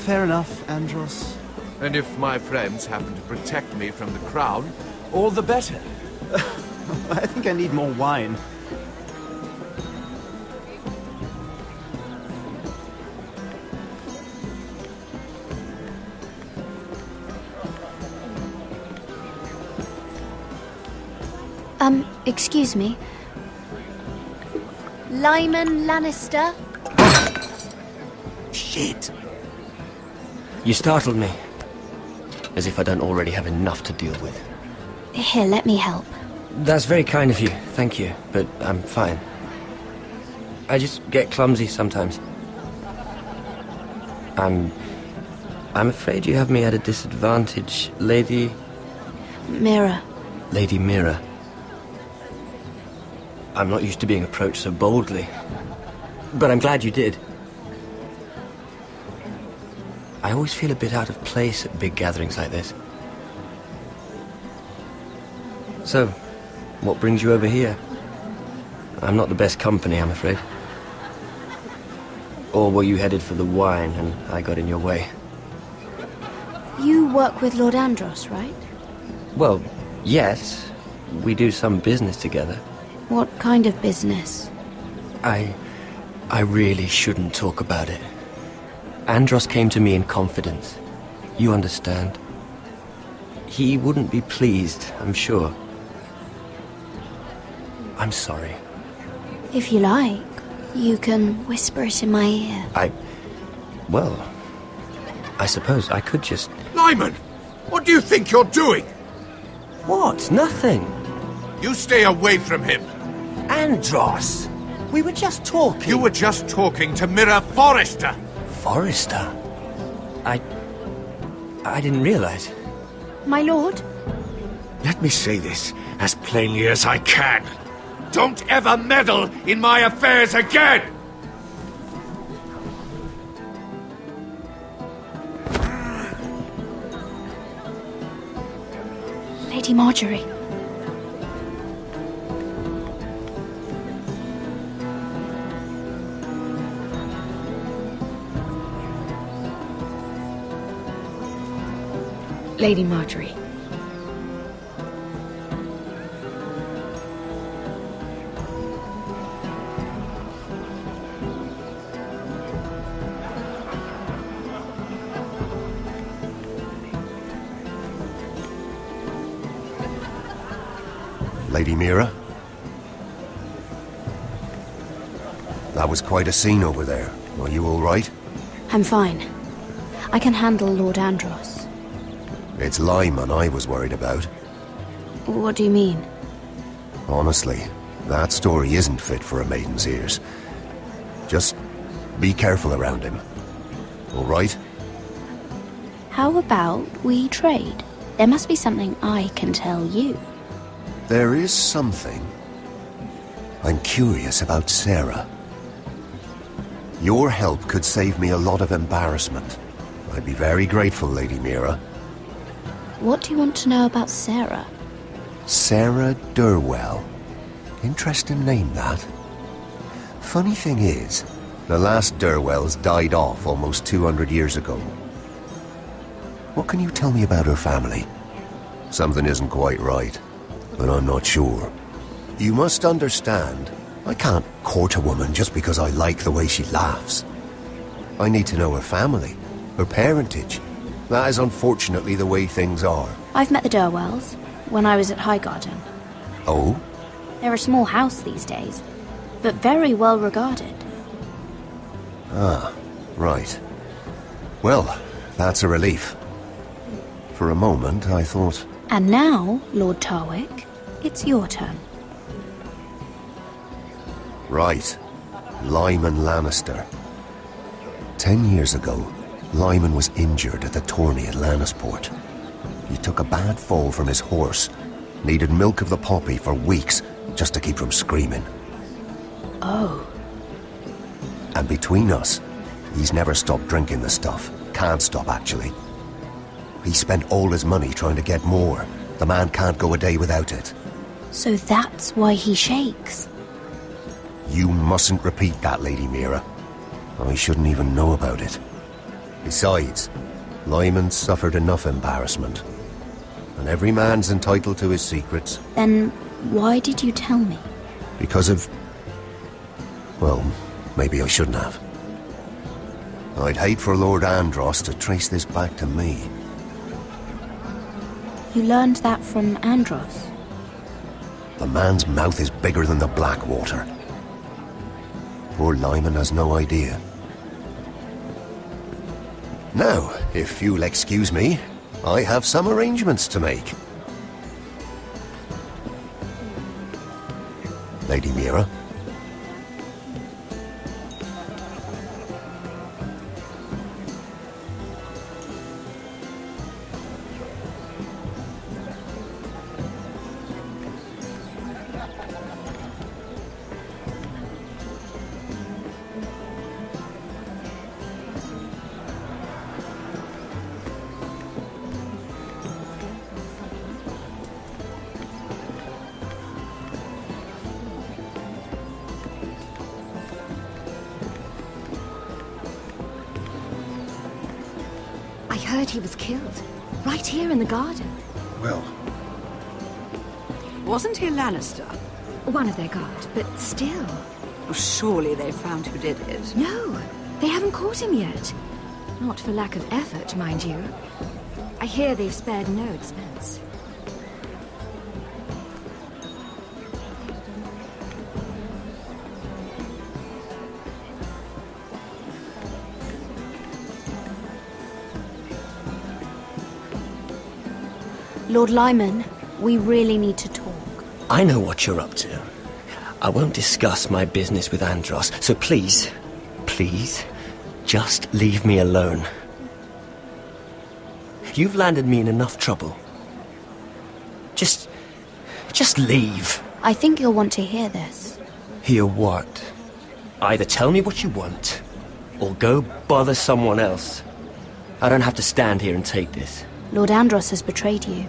Speaker 4: Fair enough, Andros.
Speaker 3: And if my friends happen to protect me from the crown, all the better.
Speaker 4: I think I need more wine.
Speaker 12: Excuse me. Lyman Lannister?
Speaker 6: Shit. You startled me. As if I don't already have enough to deal with.
Speaker 12: Here, let me help.
Speaker 6: That's very kind of you, thank you, but I'm fine. I just get clumsy sometimes. I'm afraid you have me at a disadvantage, Lady...
Speaker 12: Mira.
Speaker 6: Lady Mira. I'm not used to being approached so boldly. But I'm glad you did. I always feel a bit out of place at big gatherings like this. So, what brings you over here? I'm not the best company, I'm afraid. Or were you headed for the wine and I got in your way?
Speaker 12: You work with Lord Andros, right?
Speaker 6: Well, yes. We do some business together.
Speaker 12: What kind of business?
Speaker 6: I really shouldn't talk about it. Andros came to me in confidence. You understand? He wouldn't be pleased, I'm sure. I'm sorry.
Speaker 12: If you like, you can whisper it in my ear.
Speaker 6: Well, I suppose I could just...
Speaker 3: Lyman! What do you think you're doing?
Speaker 6: What? Nothing.
Speaker 3: You stay away from him.
Speaker 6: Andros! We were just talking.
Speaker 3: You were just talking to Mira Forrester.
Speaker 6: Forrester? I didn't realize.
Speaker 12: My lord?
Speaker 3: Let me say this as plainly as I can. Don't ever meddle in my affairs again!
Speaker 12: Lady Marjorie.
Speaker 2: Lady Marjorie,
Speaker 19: Lady Mira? That was quite a scene over there. Are you all right?
Speaker 12: I'm fine. I can handle Lord Andros.
Speaker 19: It's Lyman I was worried about.
Speaker 12: What do you mean?
Speaker 19: Honestly, that story isn't fit for a maiden's ears. Just be careful around him. All right?
Speaker 12: How about we trade? There must be something I can tell you.
Speaker 19: There is something. I'm curious about Sarah. Your help could save me a lot of embarrassment. I'd be very grateful, Lady Mira.
Speaker 12: What do you want to know about Sarah?
Speaker 19: Sarah Durwell. Interesting name, that. Funny thing is, the last Durwells died off almost 200 years ago. What can you tell me about her family? Something isn't quite right, but I'm not sure. You must understand, I can't court a woman just because I like the way she laughs. I need to know her family, her parentage. That is unfortunately the way things are.
Speaker 12: I've met the Durwells when I was at Highgarden.
Speaker 19: Oh?
Speaker 12: They're a small house these days, but very well regarded.
Speaker 19: Ah, right. Well, that's a relief. For a moment, I thought...
Speaker 12: And now, Lord Tarwick, it's your turn.
Speaker 19: Right. Lyman Lannister. 10 years ago, Lyman was injured at the tourney at Lannisport. He took a bad fall from his horse, needed milk of the poppy for weeks just to keep from screaming.
Speaker 12: Oh.
Speaker 19: And between us, he's never stopped drinking the stuff. Can't stop, actually. He spent all his money trying to get more. The man can't go a day without it.
Speaker 12: So that's why he shakes.
Speaker 19: You mustn't repeat that, Lady Mira. I shouldn't even know about it. Besides, Lyman suffered enough embarrassment. And every man's entitled to his secrets.
Speaker 12: Then why did you tell me?
Speaker 19: Because of... Well, maybe I shouldn't have. I'd hate for Lord Andros to trace this back to me.
Speaker 12: You learned that from Andros?
Speaker 19: The man's mouth is bigger than the Blackwater. Poor Lyman has no idea. Now, if you'll excuse me, I have some arrangements to make. Lady Mira?
Speaker 7: I heard he was killed. Right here in the garden.
Speaker 10: Well...
Speaker 22: Wasn't he Lannister?
Speaker 7: One of their guard, but still.
Speaker 22: Oh, surely they found who did it.
Speaker 7: No, they haven't caught him yet. Not for lack of effort, mind you. I hear they've spared no expense.
Speaker 12: Lord Lyman, we really need to talk.
Speaker 5: I know what you're up to. I won't discuss my business with Andros, so please, just leave me alone. You've landed me in enough trouble. Just leave.
Speaker 12: I think you'll want to hear this.
Speaker 5: Hear what? Either tell me what you want, or go bother someone else. I don't have to stand here and take this.
Speaker 12: Lord Andros has betrayed you.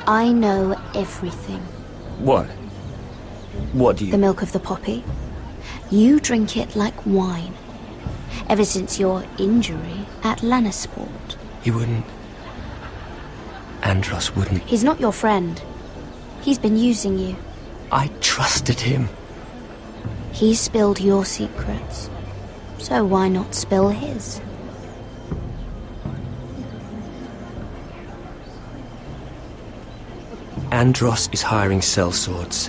Speaker 12: I know everything.
Speaker 5: What? What do you...
Speaker 12: The milk of the poppy. You drink it like wine. Ever since your injury at Lannisport.
Speaker 5: He wouldn't... Andros wouldn't...
Speaker 12: He's not your friend. He's been using you.
Speaker 5: I trusted him.
Speaker 12: He spilled your secrets. So why not spill his?
Speaker 5: Andros is hiring sellswords.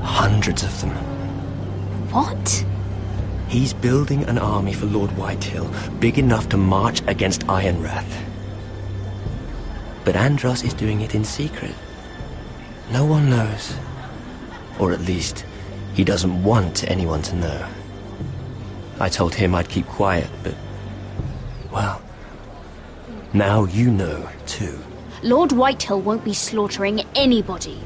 Speaker 5: Hundreds of them.
Speaker 12: What?
Speaker 5: He's building an army for Lord Whitehill, big enough to march against Ironrath. But Andros is doing it in secret. No one knows. Or at least, he doesn't want anyone to know. I told him I'd keep quiet, but... well... now you know, too.
Speaker 12: Lord Whitehill won't be slaughtering anybody.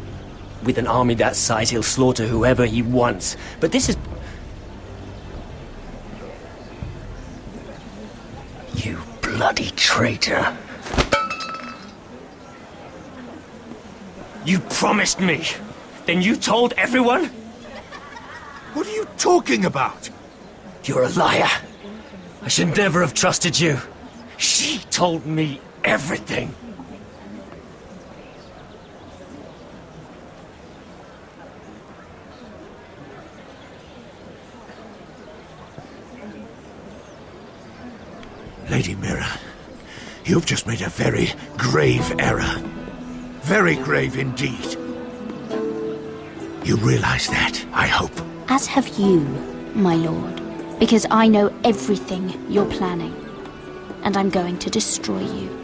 Speaker 5: With an army that size, he'll slaughter whoever he wants. But this is... you bloody traitor. You promised me. Then you told everyone?
Speaker 3: What are you talking about?
Speaker 5: You're a liar. I should never have trusted you. She told me everything.
Speaker 3: Lady Mira, you've just made a very grave error. Very grave indeed. You realize that, I hope.
Speaker 12: As have you, my lord. Because I know everything you're planning. And I'm going to destroy you.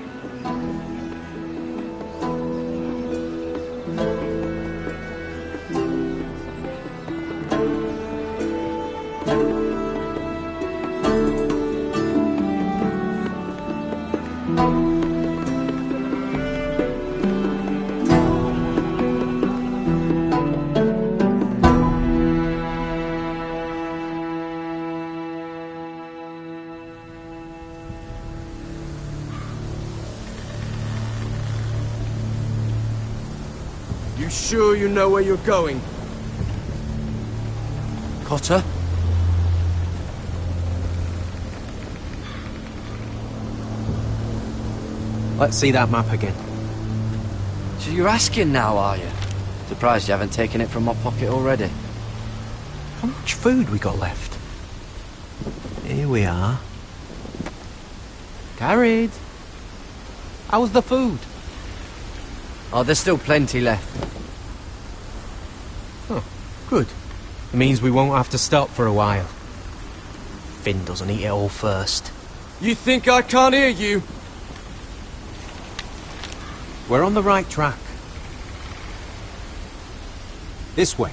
Speaker 5: You sure you know where you're going? Cotter?
Speaker 6: Let's see that map again.
Speaker 18: So you're asking now, are you? Surprised you haven't taken it from my pocket already.
Speaker 6: How much food we got left? Here we are. Carried. How's the food?
Speaker 18: Oh, there's still plenty left.
Speaker 6: Oh, good. It means we won't have to stop for a while. Finn doesn't eat it all first.
Speaker 5: You think I can't hear you?
Speaker 6: We're on the right track. This way.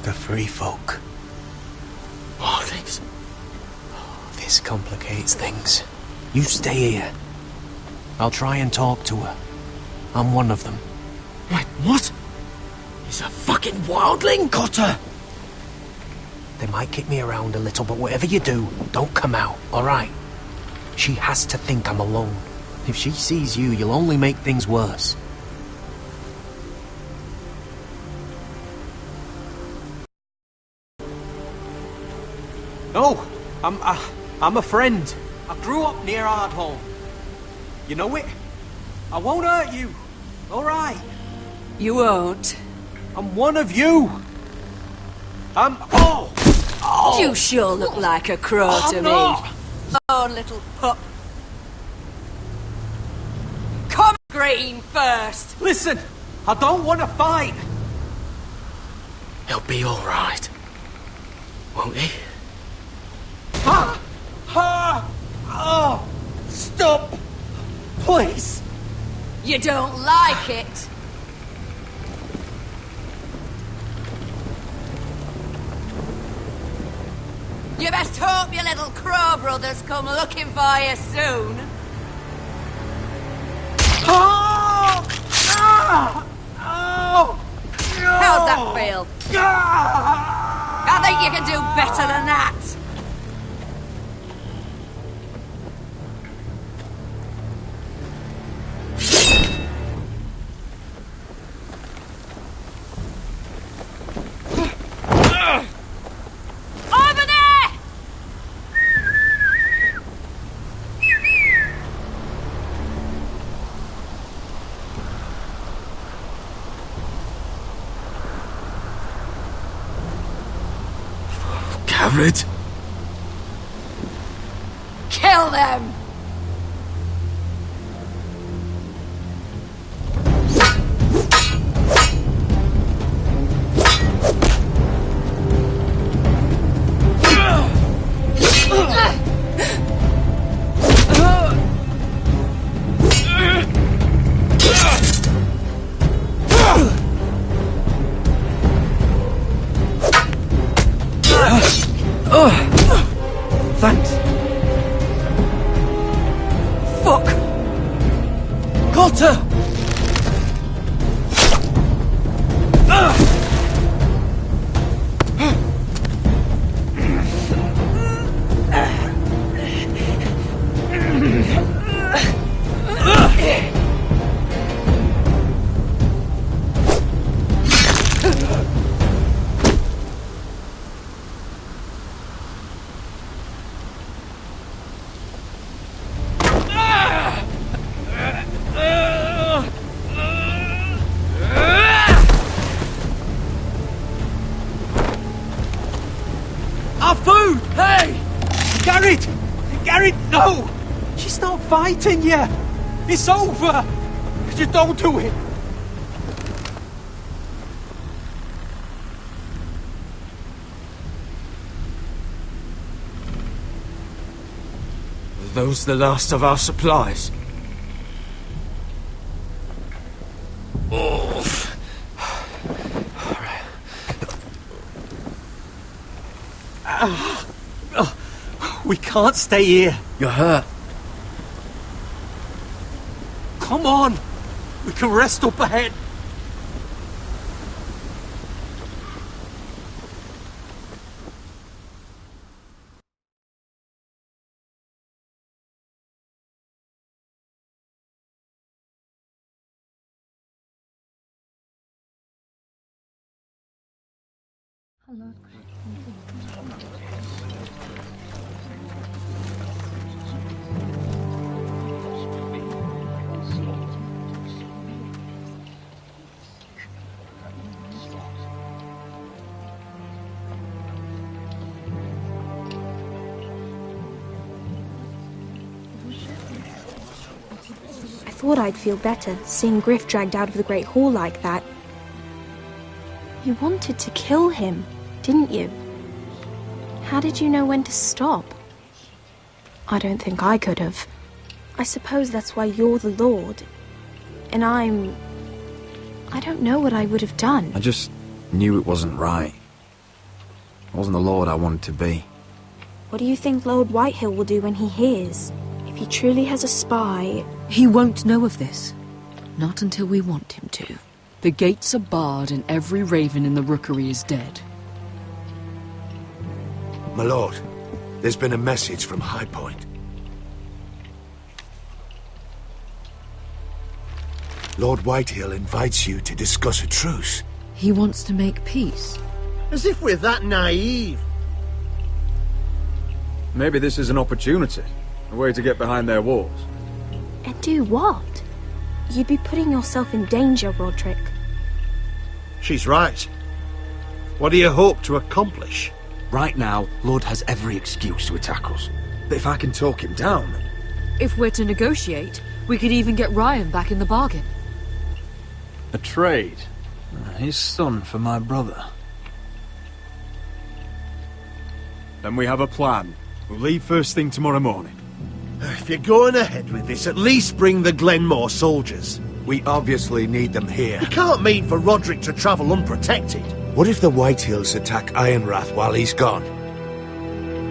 Speaker 6: The free folk.
Speaker 5: Oh, thanks.
Speaker 6: This complicates things. You stay here. I'll try and talk to her. I'm one of them.
Speaker 5: Wait, what? He's a fucking wildling, Cotter!
Speaker 6: They might kick me around a little, but whatever you do, don't come out, alright? She has to think I'm alone. If she sees you, you'll only make things worse. No, I'm a friend. I grew up near Ardholm. You know it? I won't hurt you. All right.
Speaker 22: You won't.
Speaker 6: I'm one of you. Oh!
Speaker 22: You sure look like a crow to
Speaker 6: not.
Speaker 22: me. Oh, little pup. Come green first.
Speaker 6: Listen, I don't want to fight.
Speaker 5: He'll be all right, won't he?
Speaker 6: Oh! Stop! Please!
Speaker 22: You don't like it. You best hope your little crow brothers come looking for you soon.
Speaker 6: Oh! Oh!
Speaker 22: How's that feel? I think you can do better than that.
Speaker 5: Garrett?
Speaker 22: Kill them!
Speaker 5: Thanks. Fuck! Cotter!
Speaker 10: Our food! Hey! Garrett! Garrett, no! She's not fighting yet! It's over! Just don't do it!
Speaker 5: Are those the last of our supplies?
Speaker 10: We can't stay here.
Speaker 5: You're hurt.
Speaker 10: Come on! We can rest up ahead.
Speaker 8: I thought I'd feel better seeing Griff dragged out of the Great Hall like that. You wanted to kill him, didn't you? How did you know when to stop? I don't think I could have. I suppose that's why you're the Lord. And I don't know what I would have done.
Speaker 13: I just knew it wasn't right. I wasn't the Lord I wanted to be.
Speaker 8: What do you think Lord Whitehill will do when he hears? If he truly has a spy...
Speaker 2: He won't know of this. Not until we want him to. The gates are barred and every raven in the rookery is dead.
Speaker 3: My lord, there's been a message from High Point. Lord Whitehill invites you to discuss a truce.
Speaker 2: He wants to make peace.
Speaker 16: As if we're that naive.
Speaker 13: Maybe this is an opportunity. A way to get behind their walls.
Speaker 8: And do what? You'd be putting yourself in danger, Roderick.
Speaker 16: She's right. What do you hope to accomplish?
Speaker 13: Right now, Lord has every excuse to attack us. But if I can talk him down...
Speaker 2: If we're to negotiate, we could even get Ryan back in the bargain.
Speaker 23: A trade? His son for my brother.
Speaker 13: Then we have a plan. We'll leave first thing tomorrow morning.
Speaker 16: If you're going ahead with this, at least bring the Glenmore soldiers.
Speaker 3: We obviously need them here.
Speaker 16: You can't mean for Roderick to travel unprotected.
Speaker 3: What if the Whitehills attack Ironrath while he's gone?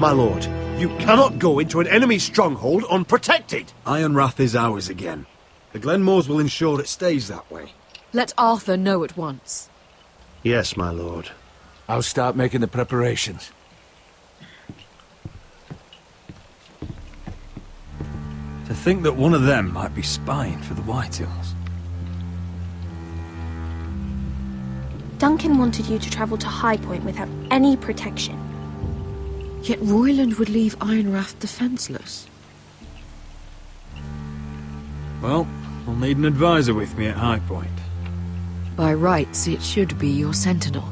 Speaker 16: My lord, you cannot go into an enemy stronghold unprotected.
Speaker 13: Ironrath is ours again. The Glenmores will ensure it stays that way.
Speaker 2: Let Arthur know at once.
Speaker 16: Yes, my lord.
Speaker 3: I'll start making the preparations.
Speaker 23: To think that one of them might be spying for the Whitehills.
Speaker 8: Duncan wanted you to travel to High Point without any protection.
Speaker 2: Yet Royland would leave Ironrath defenseless.
Speaker 23: Well, I'll need an advisor with me at High Point.
Speaker 2: By rights, it should be your sentinel.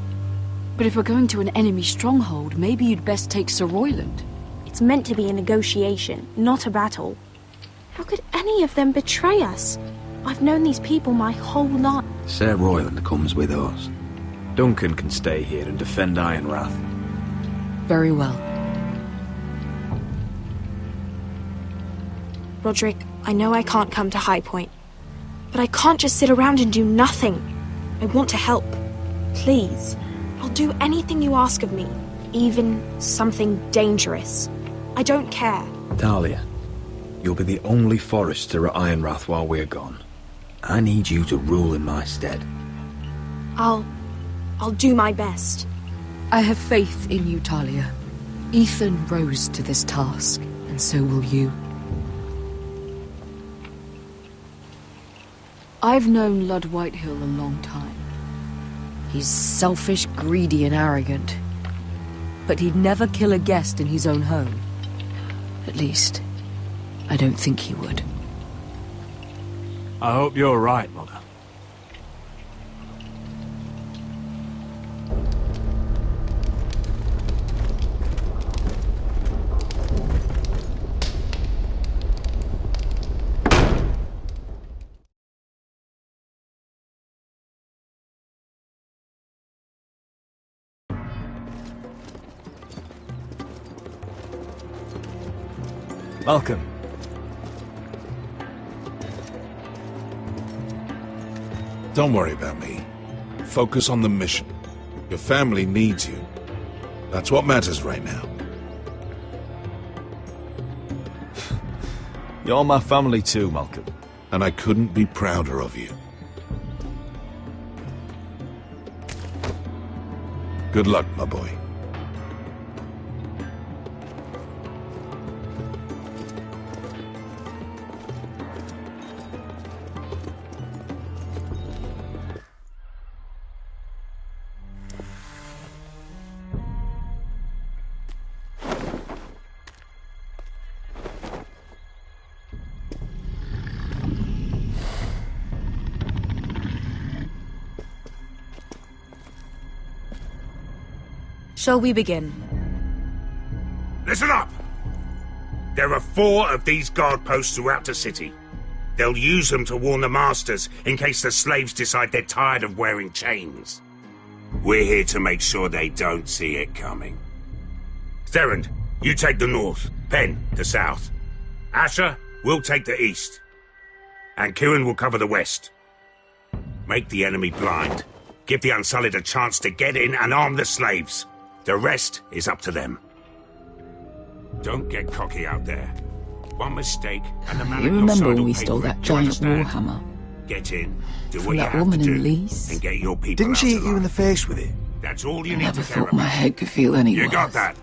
Speaker 2: But if we're going to an enemy stronghold, maybe you'd best take Sir Royland.
Speaker 8: It's meant to be a negotiation, not a battle. How could any of them betray us? I've known these people my whole life.
Speaker 1: Sir Royland comes with us. Duncan can stay here and defend Ironrath.
Speaker 2: Very well.
Speaker 8: Roderick, I know I can't come to High Point, but I can't just sit around and do nothing. I want to help. Please. I'll do anything you ask of me, even something dangerous. I don't care.
Speaker 1: Talia, you'll be the only forester at Ironrath while we're gone. I need you to rule in my stead.
Speaker 8: I'll do my best.
Speaker 2: I have faith in you, Talia. Ethan rose to this task, and so will you. I've known Lud Whitehill a long time. He's selfish, greedy, and arrogant. But he'd never kill a guest in his own home. At least, I don't think he would.
Speaker 13: I hope you're right, Mother. Malcolm.
Speaker 3: Don't worry about me. Focus on the mission. Your family needs you. That's what matters right now.
Speaker 13: You're my family too, Malcolm.
Speaker 3: And I couldn't be prouder of you. Good luck, my boy.
Speaker 11: Shall we begin?
Speaker 15: Listen up! There are 4 of these guard posts throughout the city. They'll use them to warn the masters in case the slaves decide they're tired of wearing chains. We're here to make sure they don't see it coming. Therend, you take the north. Penn, the south. Asher, we'll take the east. And Kieran will cover the west. Make the enemy blind. Give the Unsullied a chance to get in and arm the slaves. The rest is up to them. Don't get cocky out there. One mistake, and the man
Speaker 2: You
Speaker 15: at your
Speaker 2: remember
Speaker 15: side
Speaker 2: when
Speaker 15: will
Speaker 2: we
Speaker 15: pay
Speaker 2: stole
Speaker 15: for it.
Speaker 2: that
Speaker 15: Do you
Speaker 2: giant
Speaker 15: understand?
Speaker 2: warhammer?
Speaker 15: Get in, do
Speaker 2: From
Speaker 15: what you
Speaker 2: that
Speaker 15: have
Speaker 2: woman
Speaker 15: to
Speaker 2: in
Speaker 15: do,
Speaker 2: Lease?
Speaker 15: and get your people
Speaker 4: Didn't
Speaker 15: out
Speaker 4: she hit you
Speaker 15: alive.
Speaker 4: in the face with it?
Speaker 15: That's all you
Speaker 2: I
Speaker 15: need
Speaker 2: never
Speaker 15: to care
Speaker 2: thought my
Speaker 15: about.
Speaker 2: head could feel any
Speaker 15: You
Speaker 2: worse.
Speaker 15: got that?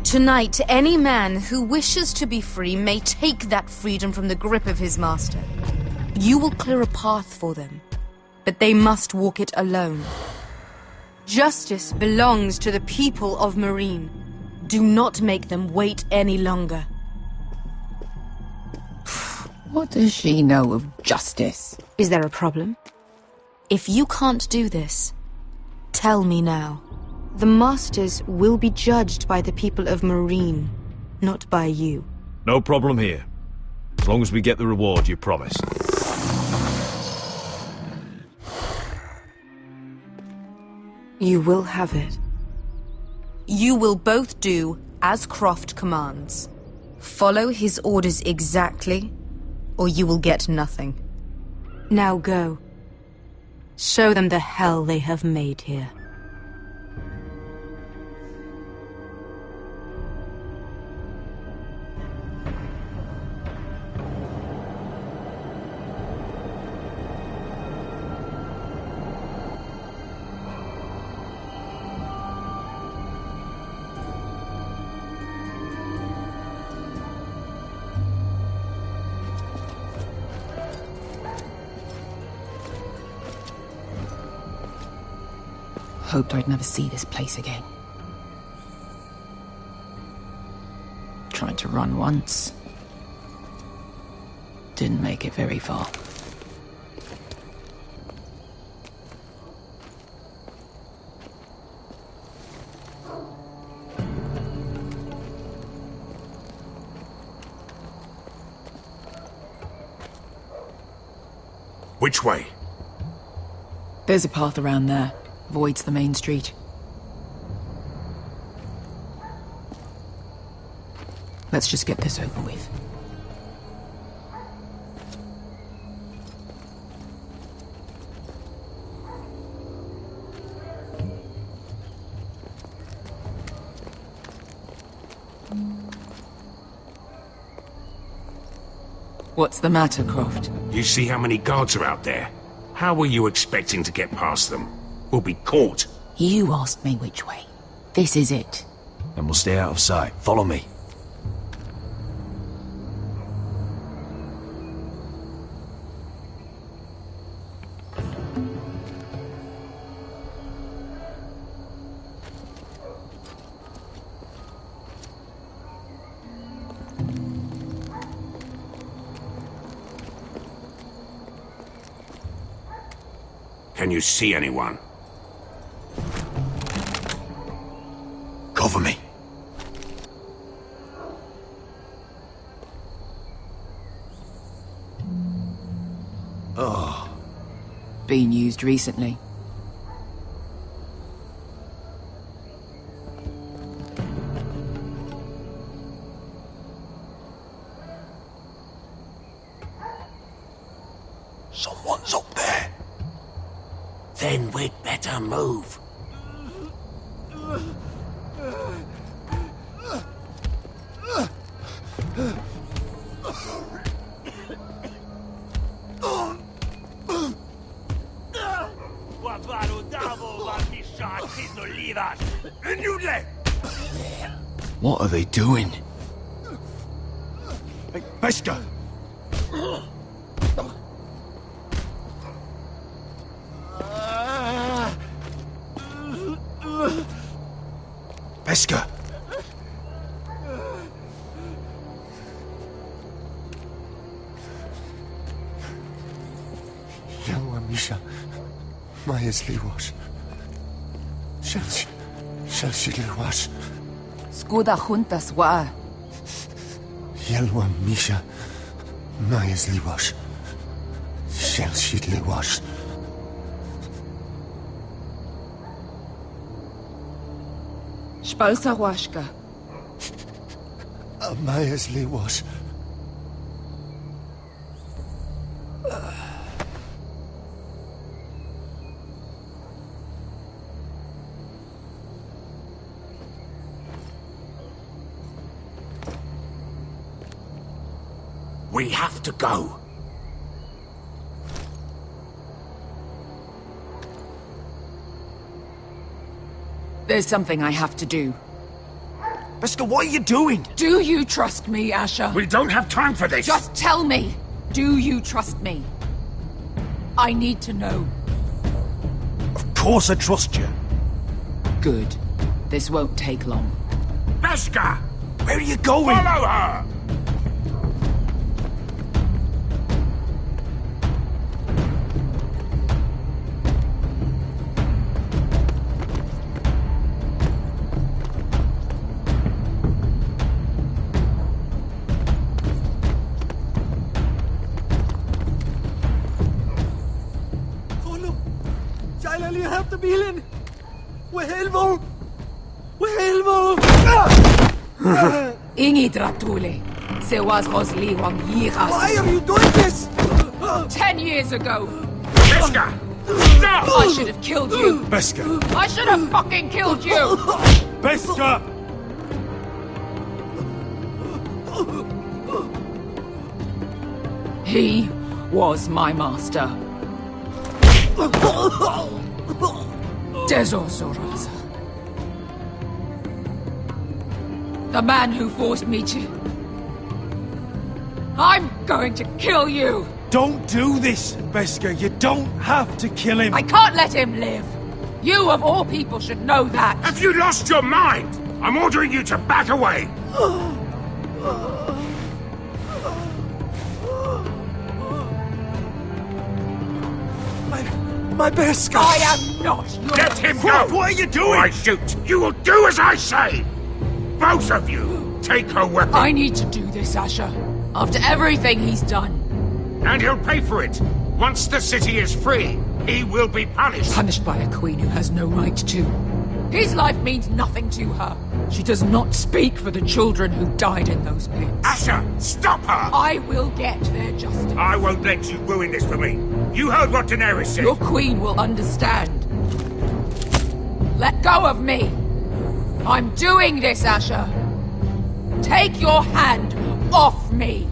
Speaker 11: Tonight, any man who wishes to be free may take that freedom from the grip of his master. You will clear a path for them, but they must walk it alone. Justice belongs to the people of Marine. Do not make them wait any longer.
Speaker 2: What does she know of justice?
Speaker 11: Is there a problem? If you can't do this, tell me now. The masters will be judged by the people of Marine, not by you.
Speaker 13: No problem here. As long as we get the reward you promised.
Speaker 11: You will have it. You will both do as Croft commands. Follow his orders exactly, or you will get nothing. Now go. Show them the hell they have made here.
Speaker 2: Hoped I'd never see this place again. Tried to run once. Didn't make it very far.
Speaker 15: Which way?
Speaker 11: There's a path around there. Avoids the main street. Let's just get this over with. What's the matter, Croft?
Speaker 15: You see how many guards are out there? How were you expecting to get past them? We'll be caught.
Speaker 11: You asked me which way. This is it.
Speaker 13: Then we'll stay out of sight. Follow me.
Speaker 15: Can you see anyone?
Speaker 13: Cover me.
Speaker 11: Oh. Been used recently.
Speaker 15: Someone's up there. Then we'd better move.
Speaker 13: What are they doing? Hey, Beskha! Beskha!
Speaker 19: Yelwa Misha, Majesli was. Shelshi was.
Speaker 11: Skuda juntas wa.
Speaker 19: Yelwa Misha, Majesli was. Shelshi was.
Speaker 11: Spalsa washka.
Speaker 19: Majesli was.
Speaker 15: We have to go.
Speaker 11: There's something I have to do.
Speaker 13: Beskha, what are you doing?
Speaker 11: Do you trust me, Asher?
Speaker 15: We don't have time for this.
Speaker 11: Just tell me. Do you trust me? I need to know.
Speaker 13: Of course I trust you.
Speaker 11: Good. This won't take long.
Speaker 15: Beskha!
Speaker 13: Where are you going?
Speaker 15: Follow her!
Speaker 10: Bilen! Wehelvo! Wehelvo!
Speaker 11: Ingi dratule. Se was Rosli wang yiras.
Speaker 10: Why are you doing this?
Speaker 11: 10 years ago.
Speaker 15: Beskha! Stop!
Speaker 11: I should have killed you.
Speaker 13: Beskha!
Speaker 11: I should have fucking killed you.
Speaker 13: Beskha!
Speaker 11: He was my master. Dezozoraza. The man who forced me to... I'm going to kill you!
Speaker 13: Don't do this, Beskha. You don't have to kill him.
Speaker 11: I can't let him live! You, of all people, should know that!
Speaker 15: Have you lost your mind? I'm ordering you to back away!
Speaker 10: My Beskha!
Speaker 11: I am not your...
Speaker 15: Let him go!
Speaker 13: What are you doing?
Speaker 15: Or I shoot! You will do as I say! Both of you, take her weapon!
Speaker 11: I need to do this, Asher. After everything he's done.
Speaker 15: And he'll pay for it! Once the city is free, he will be punished.
Speaker 9: Punished by a queen who has no right to. His life means nothing to her. She does not speak for the children who died in those pits.
Speaker 15: Asher, stop her!
Speaker 9: I will get their justice.
Speaker 15: I won't let you ruin this for me. You heard what Daenerys said.
Speaker 9: Your queen will understand. Let go of me. I'm doing this, Asher. Take your hand off me.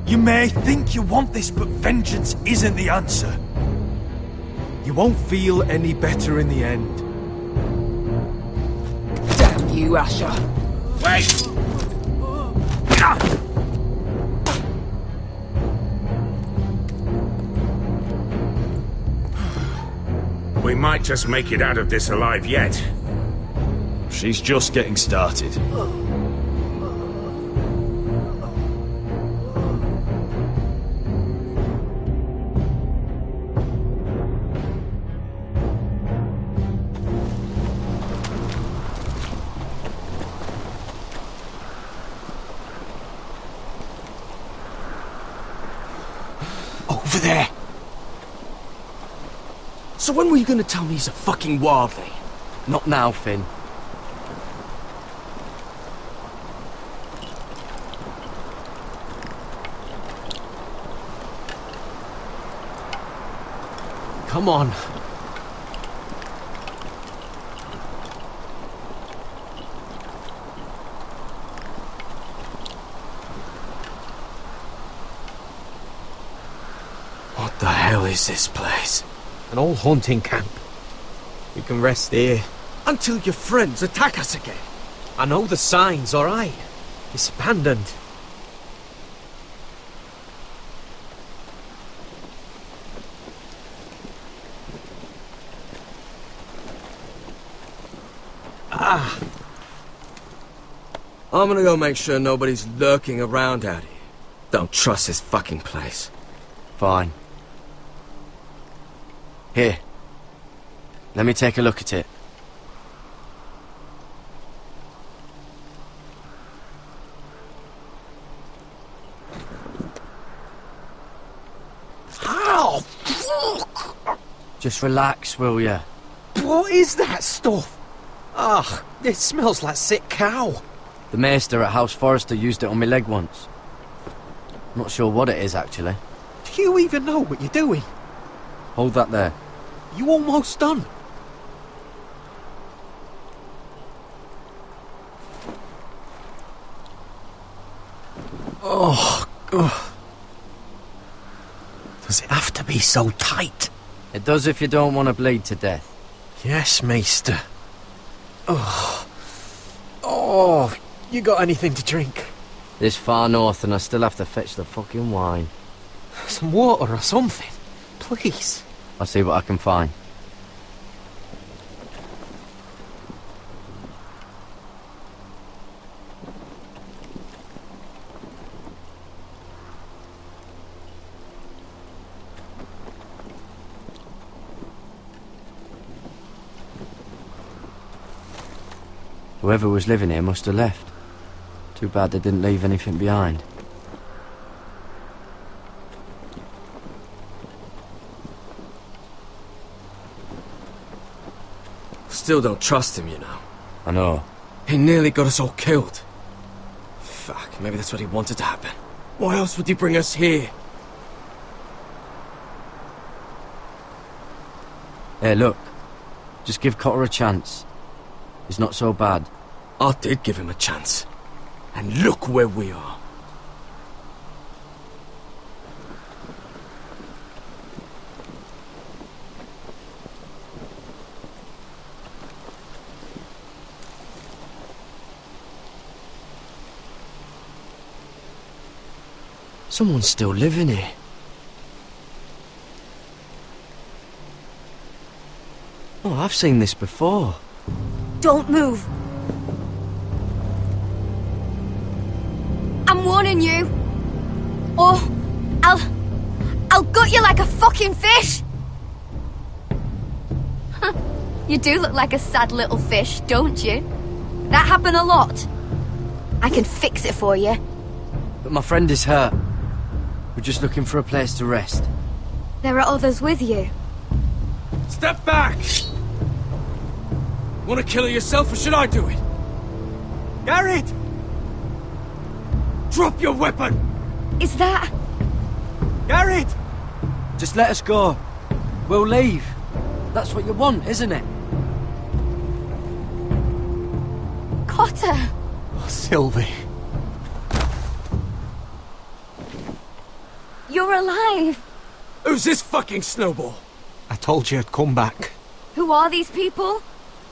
Speaker 10: You may think you want this, but vengeance isn't the answer. You won't feel any better in the end.
Speaker 9: Damn you, Asher.
Speaker 15: Wait! We might just make it out of this alive yet.
Speaker 10: She's just getting started.
Speaker 5: Over there! So when were you gonna tell me he's a fucking wildling? Not now, Finn. Come on. What the hell is this place?
Speaker 6: An old hunting camp. We can rest here.
Speaker 5: Until your friends attack us again.
Speaker 6: I know the signs, alright? It's abandoned.
Speaker 5: I'm gonna go make sure nobody's lurking around out here. Don't trust this fucking place. Fine. Here. Let me take a look at it.
Speaker 6: Ow! Fuck!
Speaker 5: Just relax, will ya?
Speaker 6: What is that stuff? Ugh, it smells like sick cow.
Speaker 5: The maester at House Forrester used it on my leg once. Not sure what it is, actually.
Speaker 6: Do you even know what you're doing?
Speaker 5: Hold that there.
Speaker 6: You almost done. Oh, ugh. Does it have to be so tight?
Speaker 5: It does if you don't want to bleed to death.
Speaker 6: Yes, maester. Oh. Oh, you got anything to drink?
Speaker 5: This far north and I still have to fetch the fucking wine.
Speaker 6: Some water or something, please.
Speaker 5: I'll see what I can find. Whoever was living here must have left. Too bad they didn't leave anything behind. Still don't trust him, you know. I know. He nearly got us all killed. Fuck, maybe that's what he wanted to happen. Why else would he bring us here? Hey, look. Just give Cotter a chance. He's not so bad. I did give him a chance. And look where we are. Someone's still living here. Oh, I've seen this before.
Speaker 21: Don't move. I'm warning you. Or I'll gut you like a fucking fish. You do look like a sad little fish, don't you? That happen a lot. I can fix it for you.
Speaker 5: But my friend is hurt. We're just looking for a place to rest.
Speaker 21: There are others with you.
Speaker 18: Step back! Want to kill her yourself, or should I do it?
Speaker 10: Garrett!
Speaker 18: Drop your weapon!
Speaker 21: Is that...
Speaker 10: Garrett! Just let us go. We'll leave. That's what you want, isn't it?
Speaker 21: Cotter!
Speaker 6: Oh, Sylvie.
Speaker 21: You're alive!
Speaker 18: Who's this fucking snowball?
Speaker 6: I told you I'd come back.
Speaker 21: Who are these people?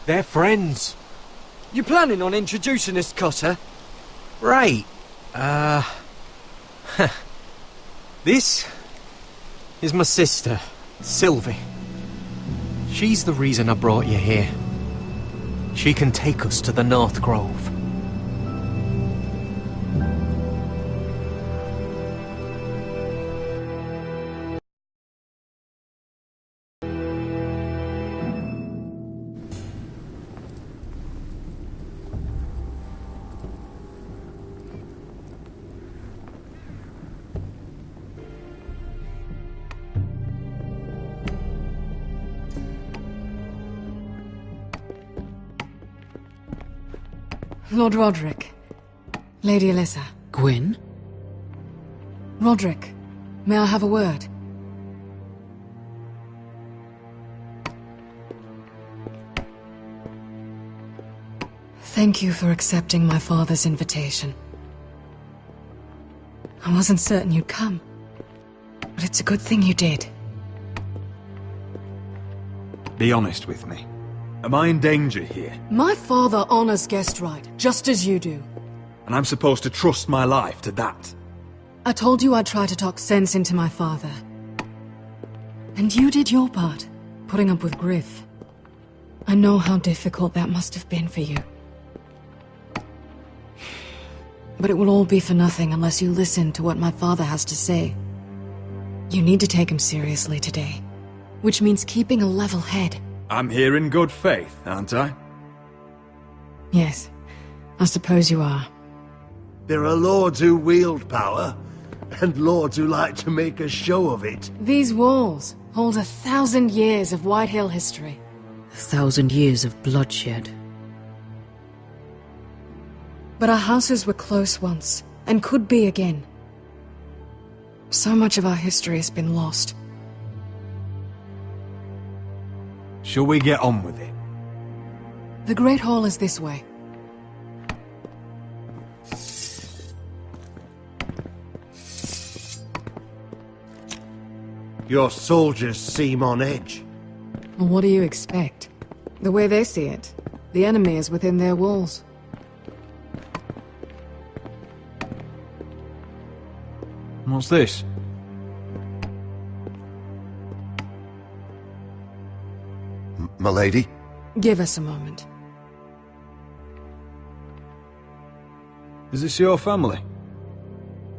Speaker 6: They're friends.
Speaker 10: You planning on introducing us, Cotter?
Speaker 6: Right. This is my sister, Sylvie. She's the reason I brought you here. She can take us to the North Grove.
Speaker 2: Lord Roderick. Lady Alyssa.
Speaker 14: Gwyn?
Speaker 2: Roderick, may I have a word? Thank you for accepting my father's invitation. I wasn't certain you'd come, but it's a good thing you did.
Speaker 13: Be honest with me. Am I in danger here?
Speaker 2: My father honors guest right, just as you do.
Speaker 13: And I'm supposed to trust my life to that?
Speaker 2: I told you I'd try to talk sense into my father. And you did your part, putting up with Griff. I know how difficult that must have been for you. But it will all be for nothing unless you listen to what my father has to say. You need to take him seriously today, which means keeping a level head.
Speaker 13: I'm here in good faith, aren't I?
Speaker 2: Yes, I suppose you are.
Speaker 16: There are lords who wield power, and lords who like to make a show of it.
Speaker 2: These walls hold 1,000 years of Whitehill history.
Speaker 14: 1,000 years of bloodshed.
Speaker 2: But our houses were close once, and could be again. So much of our history has been lost.
Speaker 13: Shall we get on with it?
Speaker 2: The Great Hall is this way.
Speaker 16: Your soldiers seem on edge.
Speaker 2: Well, what do you expect? The way they see it, the enemy is within their walls.
Speaker 13: What's this?
Speaker 19: My lady?
Speaker 2: Give us a moment.
Speaker 13: Is this your family?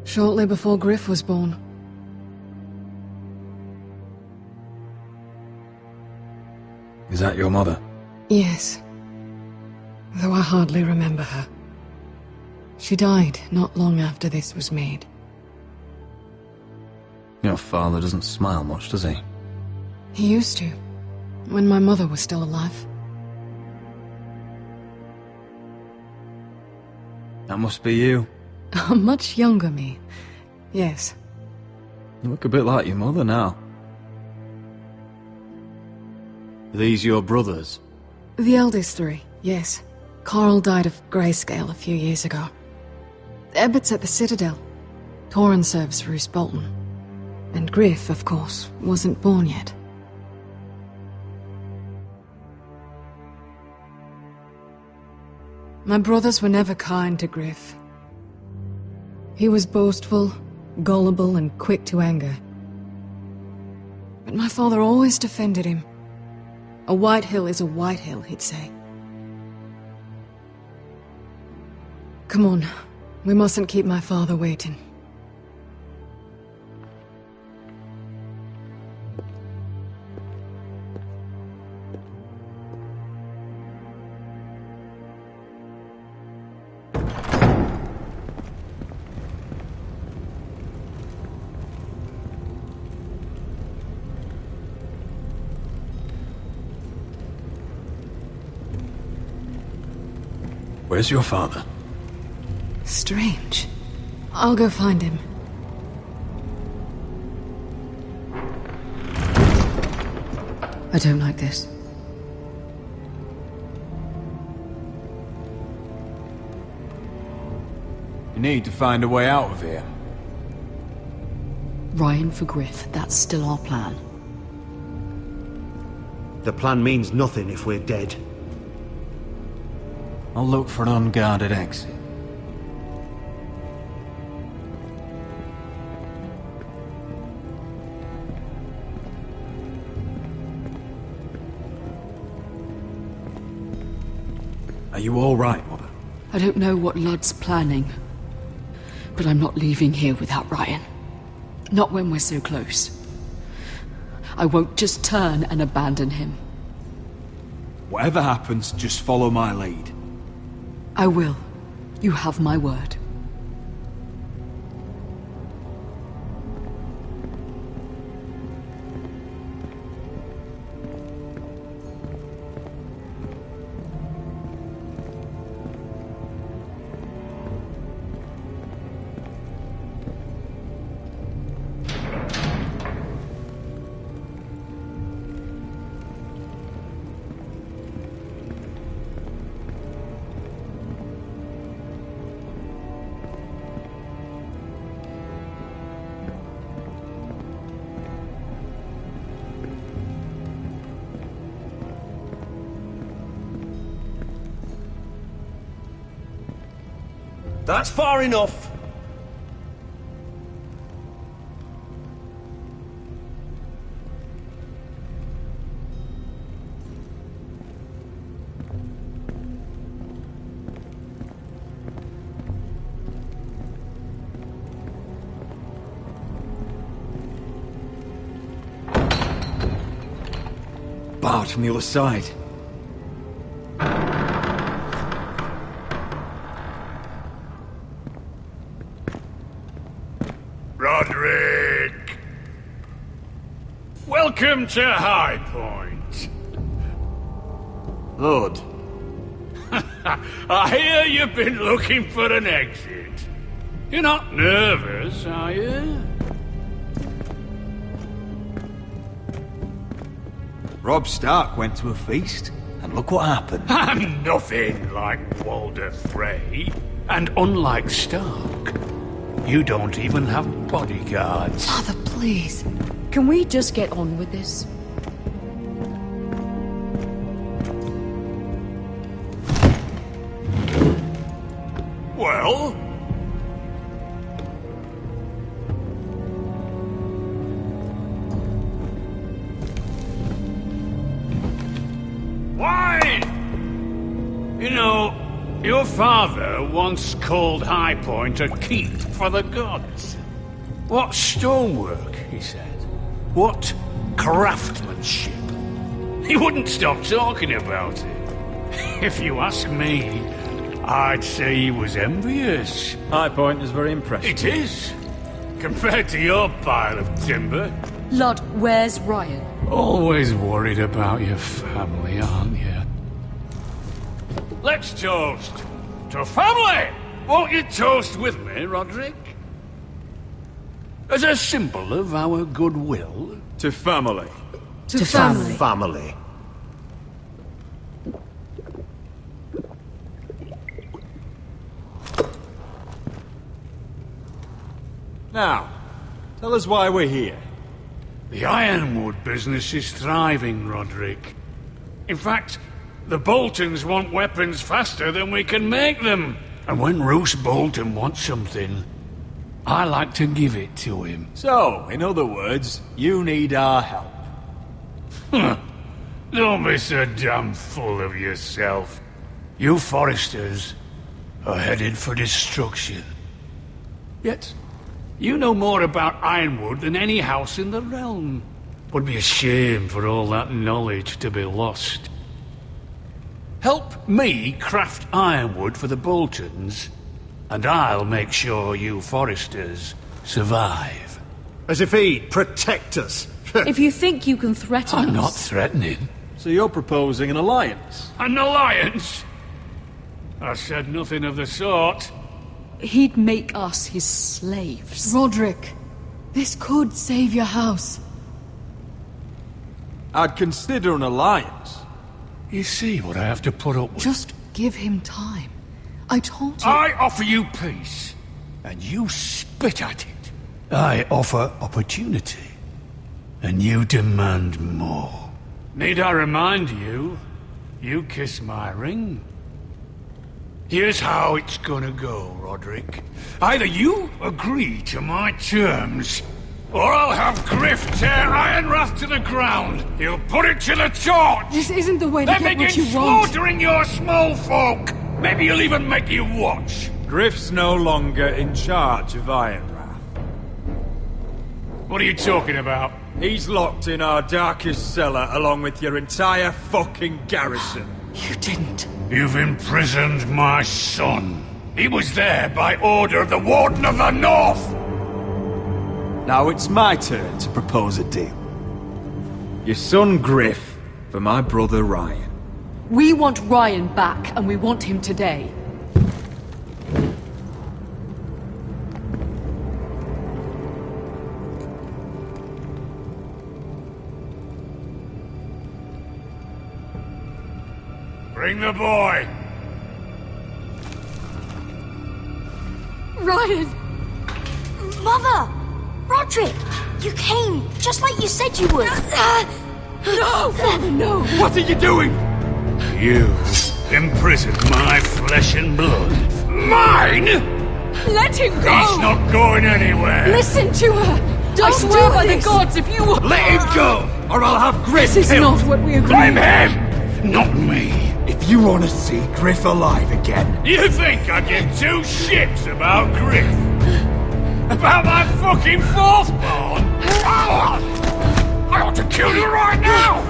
Speaker 2: Shortly before Griff was born.
Speaker 13: Is that your mother?
Speaker 2: Yes. Though I hardly remember her. She died not long after this was made.
Speaker 13: Your father doesn't smile much, does he?
Speaker 2: He used to, when my mother was still alive.
Speaker 13: That must be you.
Speaker 2: A much younger me. Yes.
Speaker 13: You look a bit like your mother now. Are these your brothers?
Speaker 2: The eldest three, yes. Carl died of grayscale a few years ago. Ebbett's at the Citadel. Torrin serves Roose Bolton. And Griff, of course, wasn't born yet. My brothers were never kind to Griff. He was boastful, gullible, and quick to anger. But my father always defended him. A Whitehill is a Whitehill, he'd say. Come on, we mustn't keep my father waiting.
Speaker 1: Where's your father?
Speaker 2: Strange. I'll go find him. I don't like this.
Speaker 13: You need to find a way out of here.
Speaker 2: Ryan for Griff, that's still our plan.
Speaker 16: The plan means nothing if we're dead.
Speaker 13: I'll look for an unguarded exit.
Speaker 1: Are you all right, Mother?
Speaker 2: I don't know what Ludd's planning, but I'm not leaving here without Ryan. Not when we're so close. I won't just turn and abandon him.
Speaker 13: Whatever happens, just follow my lead.
Speaker 2: I will. You have my word.
Speaker 16: That's far enough.
Speaker 13: Barred from the other side.
Speaker 15: Roderick! Welcome to High Point.
Speaker 13: Lord.
Speaker 15: I hear you've been looking for an exit. You're not nervous, are you?
Speaker 13: Robb Stark went to a feast, and look what happened.
Speaker 15: I'm nothing like Walder Frey, and unlike Stark, you don't even have bodyguards.
Speaker 2: Father, please. Can we just get on with this?
Speaker 15: Well? Wine! You know, your father once called High Point a keep for the gods. What stonework, he said. What craftsmanship. He wouldn't stop talking about it. If you ask me, I'd say he was envious.
Speaker 13: High Point is very impressive.
Speaker 15: It is. Compared to your pile of timber.
Speaker 2: Ludd, where's Ryan?
Speaker 15: Always worried about your family, aren't you? Let's toast to family! Won't you toast with me, Roderick? As a symbol of our goodwill.
Speaker 13: To family.
Speaker 2: To family.
Speaker 16: Family.
Speaker 13: Now, tell us why we're here.
Speaker 15: The ironwood business is thriving, Roderick. In fact, the Boltons want weapons faster than we can make them. And when Roose Bolton wants something, I like to give it to him.
Speaker 13: So, in other words, you need our help.
Speaker 15: Don't be so damn full of yourself. You Foresters are headed for destruction. Yet, you know more about ironwood than any house in the realm. Would be a shame for all that knowledge to be lost. Help me craft ironwood for the Boltons, and I'll make sure you Foresters survive.
Speaker 16: As if he'd protect us.
Speaker 2: If you think you can threaten us...
Speaker 15: I'm not threatening.
Speaker 13: So you're proposing an alliance?
Speaker 15: An alliance?
Speaker 7: I said nothing of the sort.
Speaker 2: He'd make us his slaves.
Speaker 17: Roderick, this could save your house.
Speaker 13: I'd consider an alliance.
Speaker 7: You see what I have to put up with?
Speaker 17: Just give him time. I told you...
Speaker 7: I offer you peace, and you spit at it. I offer opportunity, and you demand more. Need I remind you, you kissed my ring? Here's how it's gonna go, Roderick. Either you agree to my terms, or I'll have Griff tear Ironrath to the ground. He'll put it to the torch.
Speaker 17: This isn't the way to get what you want.
Speaker 7: Then begin slaughtering your small folk. Maybe he'll even make you watch.
Speaker 13: Griff's no longer in charge of Ironrath.
Speaker 7: What are you talking about?
Speaker 13: He's locked in our darkest cellar along with your entire fucking garrison.
Speaker 17: You didn't.
Speaker 7: You've imprisoned my son. He was there by order of the Warden of the North.
Speaker 13: Now it's my turn to propose a deal. Your son Griff for my brother Ryan.
Speaker 2: We want Ryan back, and we want him today.
Speaker 7: Bring the boy.
Speaker 17: Ryan!
Speaker 21: Mother! Roderick! You came, just like you said you would.
Speaker 17: No! Father, no!
Speaker 13: What are you doing?
Speaker 7: You imprisoned my flesh and blood. Mine?
Speaker 2: Let him go!
Speaker 7: He's not going anywhere.
Speaker 2: Listen to her! I swear by the gods, if you...
Speaker 7: Let him go, or I'll have Griff
Speaker 2: This is
Speaker 7: killed.
Speaker 2: not what we agreed.
Speaker 7: Blame him, not me.
Speaker 13: If you want to see Griff alive again...
Speaker 7: You think I give two shits about Griff? About my fucking fourthborn? I ought to kill you right now!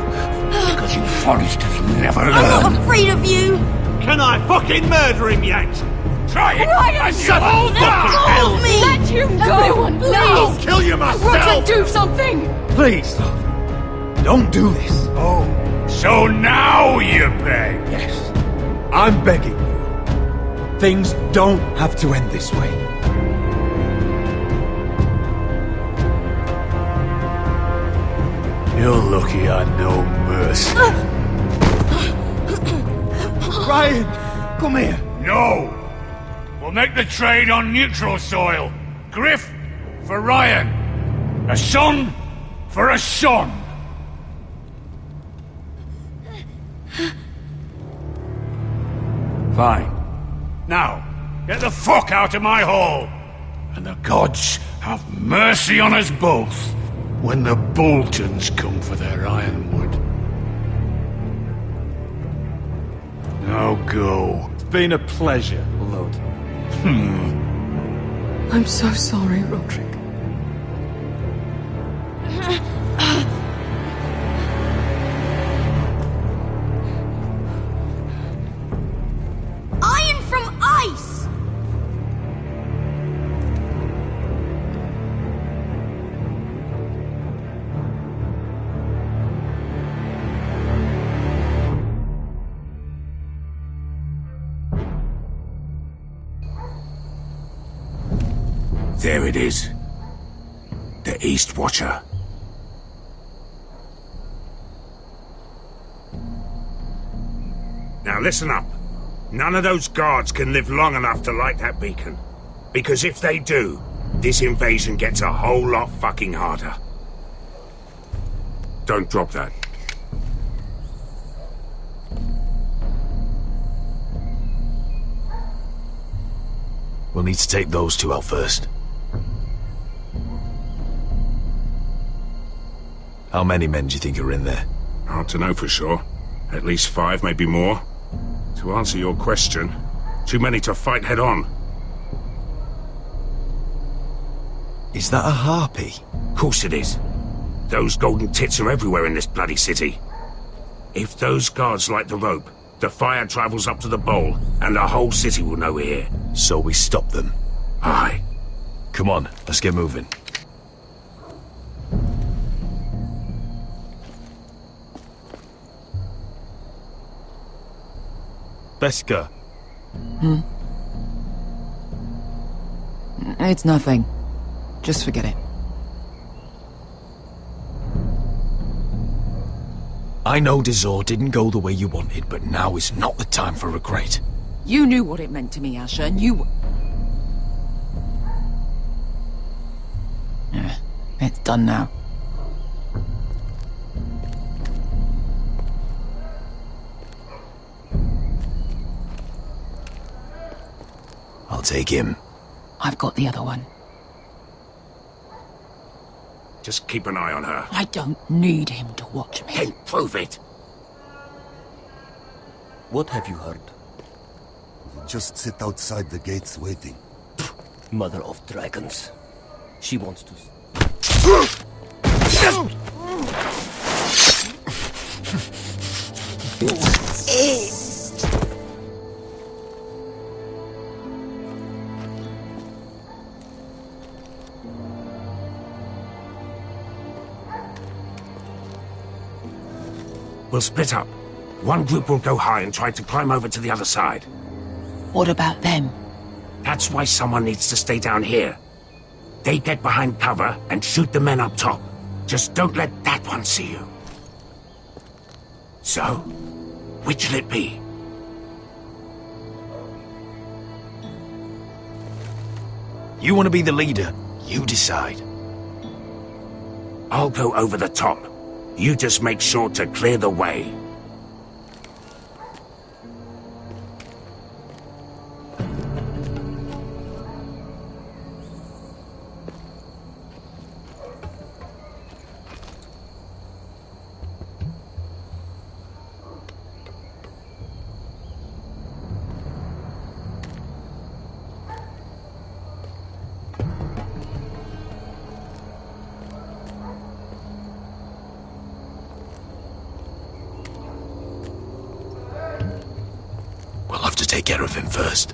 Speaker 7: Because you foresters never learn.
Speaker 21: I'm not afraid of you!
Speaker 16: Can I fucking murder him yet?
Speaker 7: Try it!
Speaker 2: Ryan,
Speaker 7: Shut up!
Speaker 21: Go of me!
Speaker 2: Let him go!
Speaker 17: Everyone, please!
Speaker 7: I'll kill you myself!
Speaker 2: Roderick, do something!
Speaker 13: Please, don't do this.
Speaker 7: Oh, so now you beg?
Speaker 13: Yes, I'm begging you. Things don't have to end this way.
Speaker 7: You're lucky I know mercy.
Speaker 13: Ryan, come here.
Speaker 7: No! We'll make the trade on neutral soil. Griff for Ryan. A son for a son. Fine. Now, get the fuck out of my hall. And the gods have mercy on us both when the Boltons come for their ironwood. Now go.
Speaker 13: It's been a pleasure, Lord.
Speaker 17: I'm so sorry, Roderick.
Speaker 21: Iron from ice!
Speaker 15: There it is. The East Watcher. Now listen up. None of those guards can live long enough to light that beacon. Because if they do, this invasion gets a whole lot fucking harder. Don't drop that.
Speaker 3: We'll need to take those two out first. How many men do you think are in there?
Speaker 15: Hard to know for sure. At least 5, maybe more. To answer your question, too many to fight head on.
Speaker 3: Is that a harpy?
Speaker 15: Of course it is. Those golden tits are everywhere in this bloody city. If those guards light the rope, the fire travels up to the bowl, and the whole city will know we're here.
Speaker 3: So we stop them?
Speaker 15: Aye.
Speaker 3: Come on, let's get moving.
Speaker 4: Beskar,
Speaker 9: It's nothing. Just forget it.
Speaker 12: I know Dazor didn't go the way you wanted, but now is not the time for regret.
Speaker 9: You knew what it meant to me, Asher, and you... Yeah, it's done now.
Speaker 12: I'll take him.
Speaker 9: I've got the other one.
Speaker 15: Just keep an eye on her.
Speaker 9: I don't need him to watch me.
Speaker 15: Then prove it.
Speaker 20: What have you heard?
Speaker 19: Just sit outside the gates waiting.
Speaker 20: Mother of dragons. She wants to...
Speaker 15: We'll split up. One group will go high and try to climb over to the other side.
Speaker 9: What about them?
Speaker 15: That's why someone needs to stay down here. They get behind cover and shoot the men up top. Just don't let that one see you. So, which'll it be?
Speaker 12: You want to be the leader? You decide.
Speaker 15: I'll go over the top. You just make sure to clear the way.
Speaker 12: We'll have to take care of him first.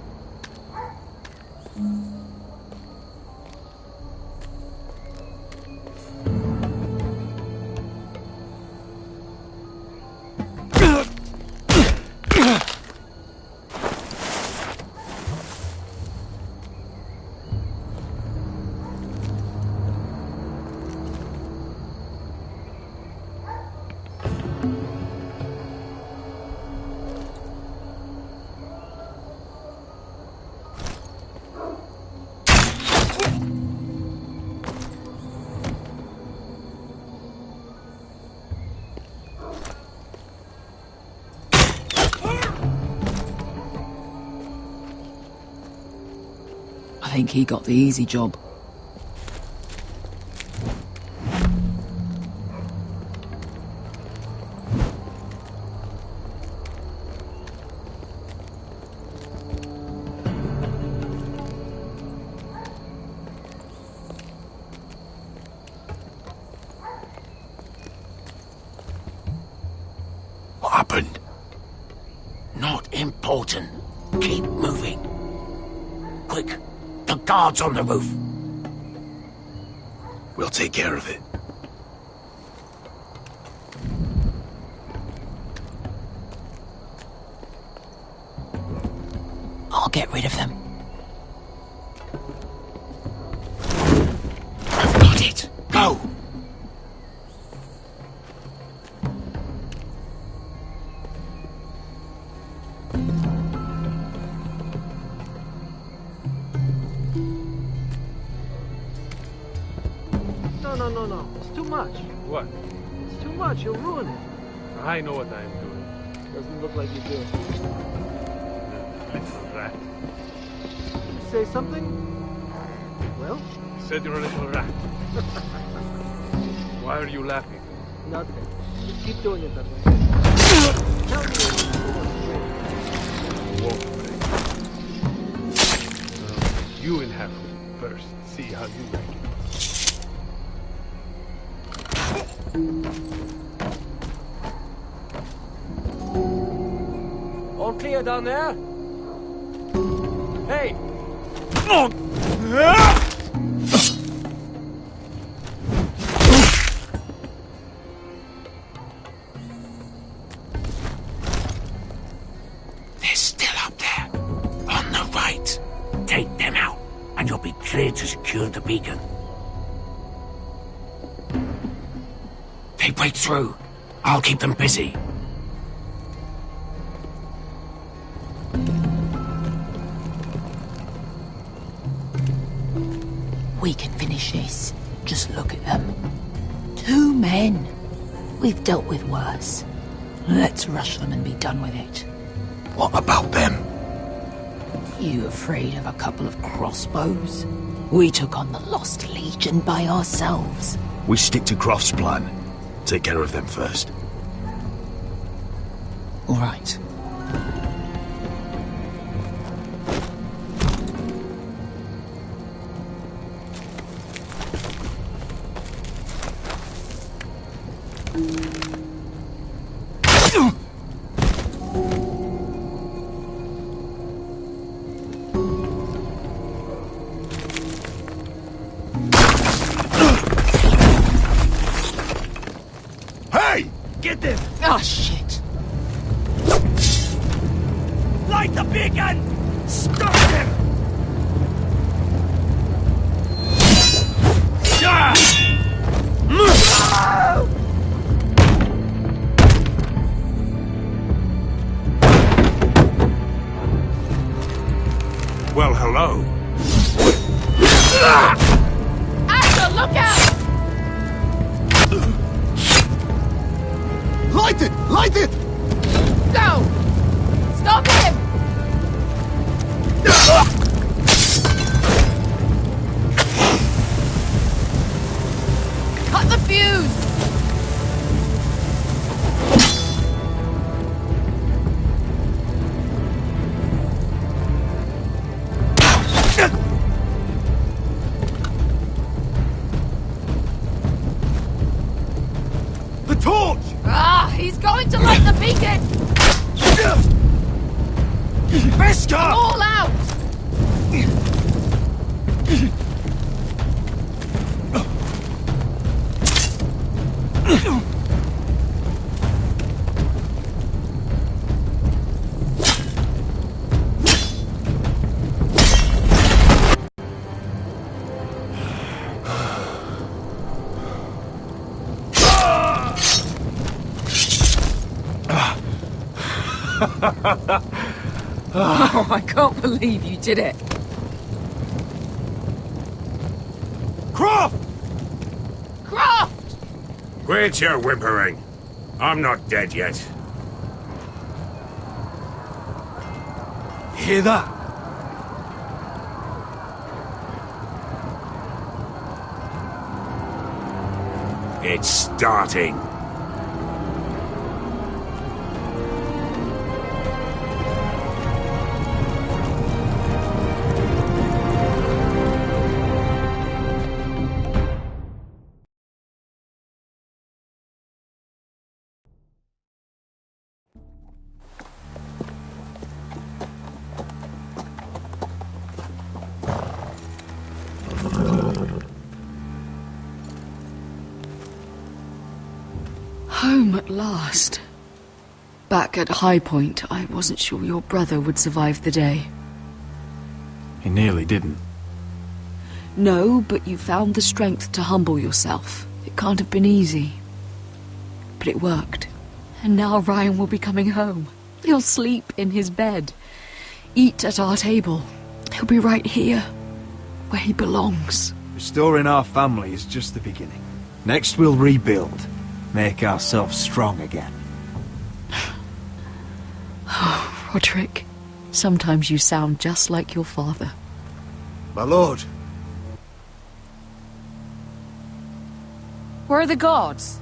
Speaker 9: I think he got the easy job.
Speaker 15: What happened? Not important. Keep moving. Quick. The guards on the roof.
Speaker 12: We'll take care of it.
Speaker 9: I'll get rid of them.
Speaker 15: I've got it. Go!
Speaker 10: No. It's too much.
Speaker 22: What?
Speaker 10: It's too much. You'll ruin it.
Speaker 22: I know what I am doing.
Speaker 10: Doesn't look like you do.
Speaker 22: Little rat.
Speaker 10: You say something? Well?
Speaker 22: Said you're a little rat. Why are you laughing?
Speaker 10: Nothing. Just keep doing it that way. Tell me when you
Speaker 22: Won't break. You will have to first see how you like it.
Speaker 18: All clear down there? Hey!
Speaker 15: They're still up there.
Speaker 3: cleared to secure the beacon. They break through. I'll keep them busy.
Speaker 9: We can finish this. Just look at them. 2 men. We've dealt with worse. Let's rush them and be done with it.
Speaker 12: What about them?
Speaker 9: You afraid of a couple of crossbows? We took on the Lost Legion by ourselves.
Speaker 12: We stick to Croft's plan. Take care of them first.
Speaker 9: All right.
Speaker 3: Hey! Get them!
Speaker 9: Oh, shit.
Speaker 3: Light the beacon! Stop them! Well, hello.
Speaker 9: Asher, look out!
Speaker 3: Light it! Light it!
Speaker 9: Go! Stop him! Cut the fuse!
Speaker 3: The torch!
Speaker 9: Ah, he's going to light the beacon!
Speaker 3: Veska!
Speaker 9: All out! Oh, I can't believe you did it.
Speaker 3: Croft!
Speaker 9: Croft!
Speaker 15: Quit your whimpering. I'm not dead yet.
Speaker 3: Hear that?
Speaker 15: It's starting.
Speaker 2: Home at last. Back at High Point, I wasn't sure your brother would survive the day.
Speaker 4: He nearly didn't.
Speaker 2: No, but you found the strength to humble yourself. It can't have been easy. But it worked. And now Ryan will be coming home. He'll sleep in his bed. Eat at our table. He'll be right here, where he belongs.
Speaker 4: Restoring our family is just the beginning. Next we'll rebuild. Make ourselves strong again.
Speaker 2: Oh, Roderick. Sometimes you sound just like your father.
Speaker 3: My lord.
Speaker 2: Where are the guards?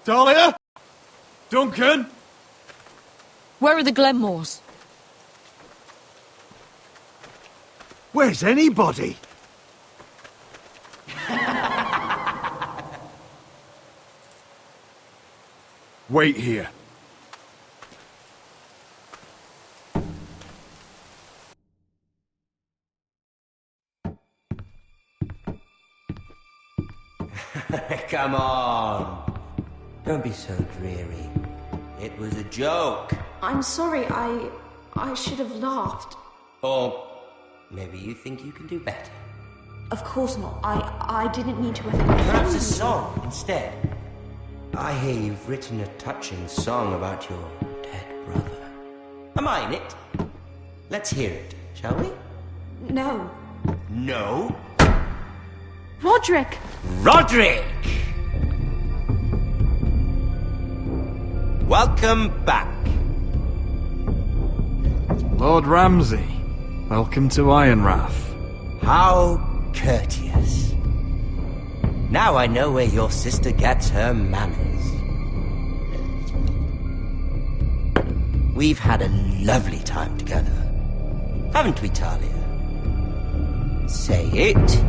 Speaker 3: Dahlia? Duncan?
Speaker 2: Where are the Glenmores?
Speaker 3: Where's anybody?
Speaker 4: Wait here.
Speaker 20: Come on. Don't be so dreary. It was a joke.
Speaker 8: I'm sorry, I should have laughed.
Speaker 20: Or maybe you think you can do better.
Speaker 8: Of course not. I didn't mean to offend.
Speaker 20: Perhaps a song instead. I hear you've written a touching song about your dead brother. Am I in it? Let's hear it, shall we?
Speaker 8: No.
Speaker 20: No?
Speaker 8: Roderick!
Speaker 20: Roderick! Welcome back.
Speaker 13: Lord Ramsay, welcome to Ironrath.
Speaker 20: How courteous. Now I know where your sister gets her manners. We've had a lovely time together, haven't we, Talia? Say it.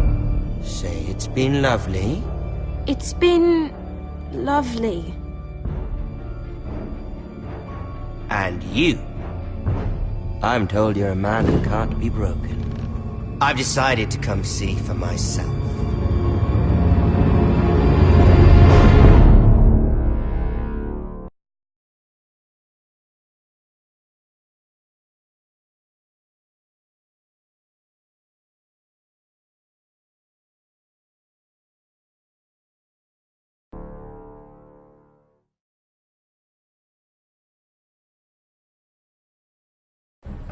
Speaker 20: Say it's been lovely.
Speaker 8: It's been lovely.
Speaker 20: And you. I'm told you're a man who can't be broken. I've decided to come see for myself.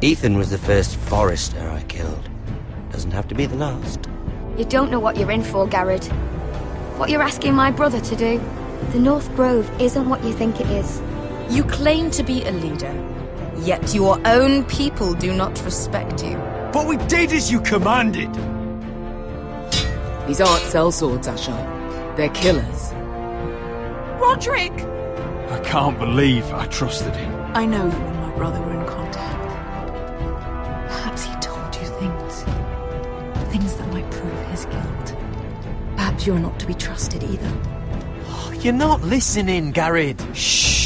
Speaker 20: Ethan was the first Forester I killed. Doesn't have to be the last.
Speaker 21: You don't know what you're in for, Garrett. What you're asking my brother to do. The North Grove isn't what you think it is.
Speaker 2: You claim to be a leader, yet your own people do not respect you.
Speaker 12: But we did as you commanded!
Speaker 2: These aren't sellswords, Asher. They're killers.
Speaker 17: Roderick!
Speaker 13: I can't believe I trusted him.
Speaker 17: I know you and my brother were in contact. Perhaps he told you things that might prove his guilt.
Speaker 2: Perhaps you're not to be trusted either.
Speaker 6: You're not listening, Garrett.
Speaker 20: Shh!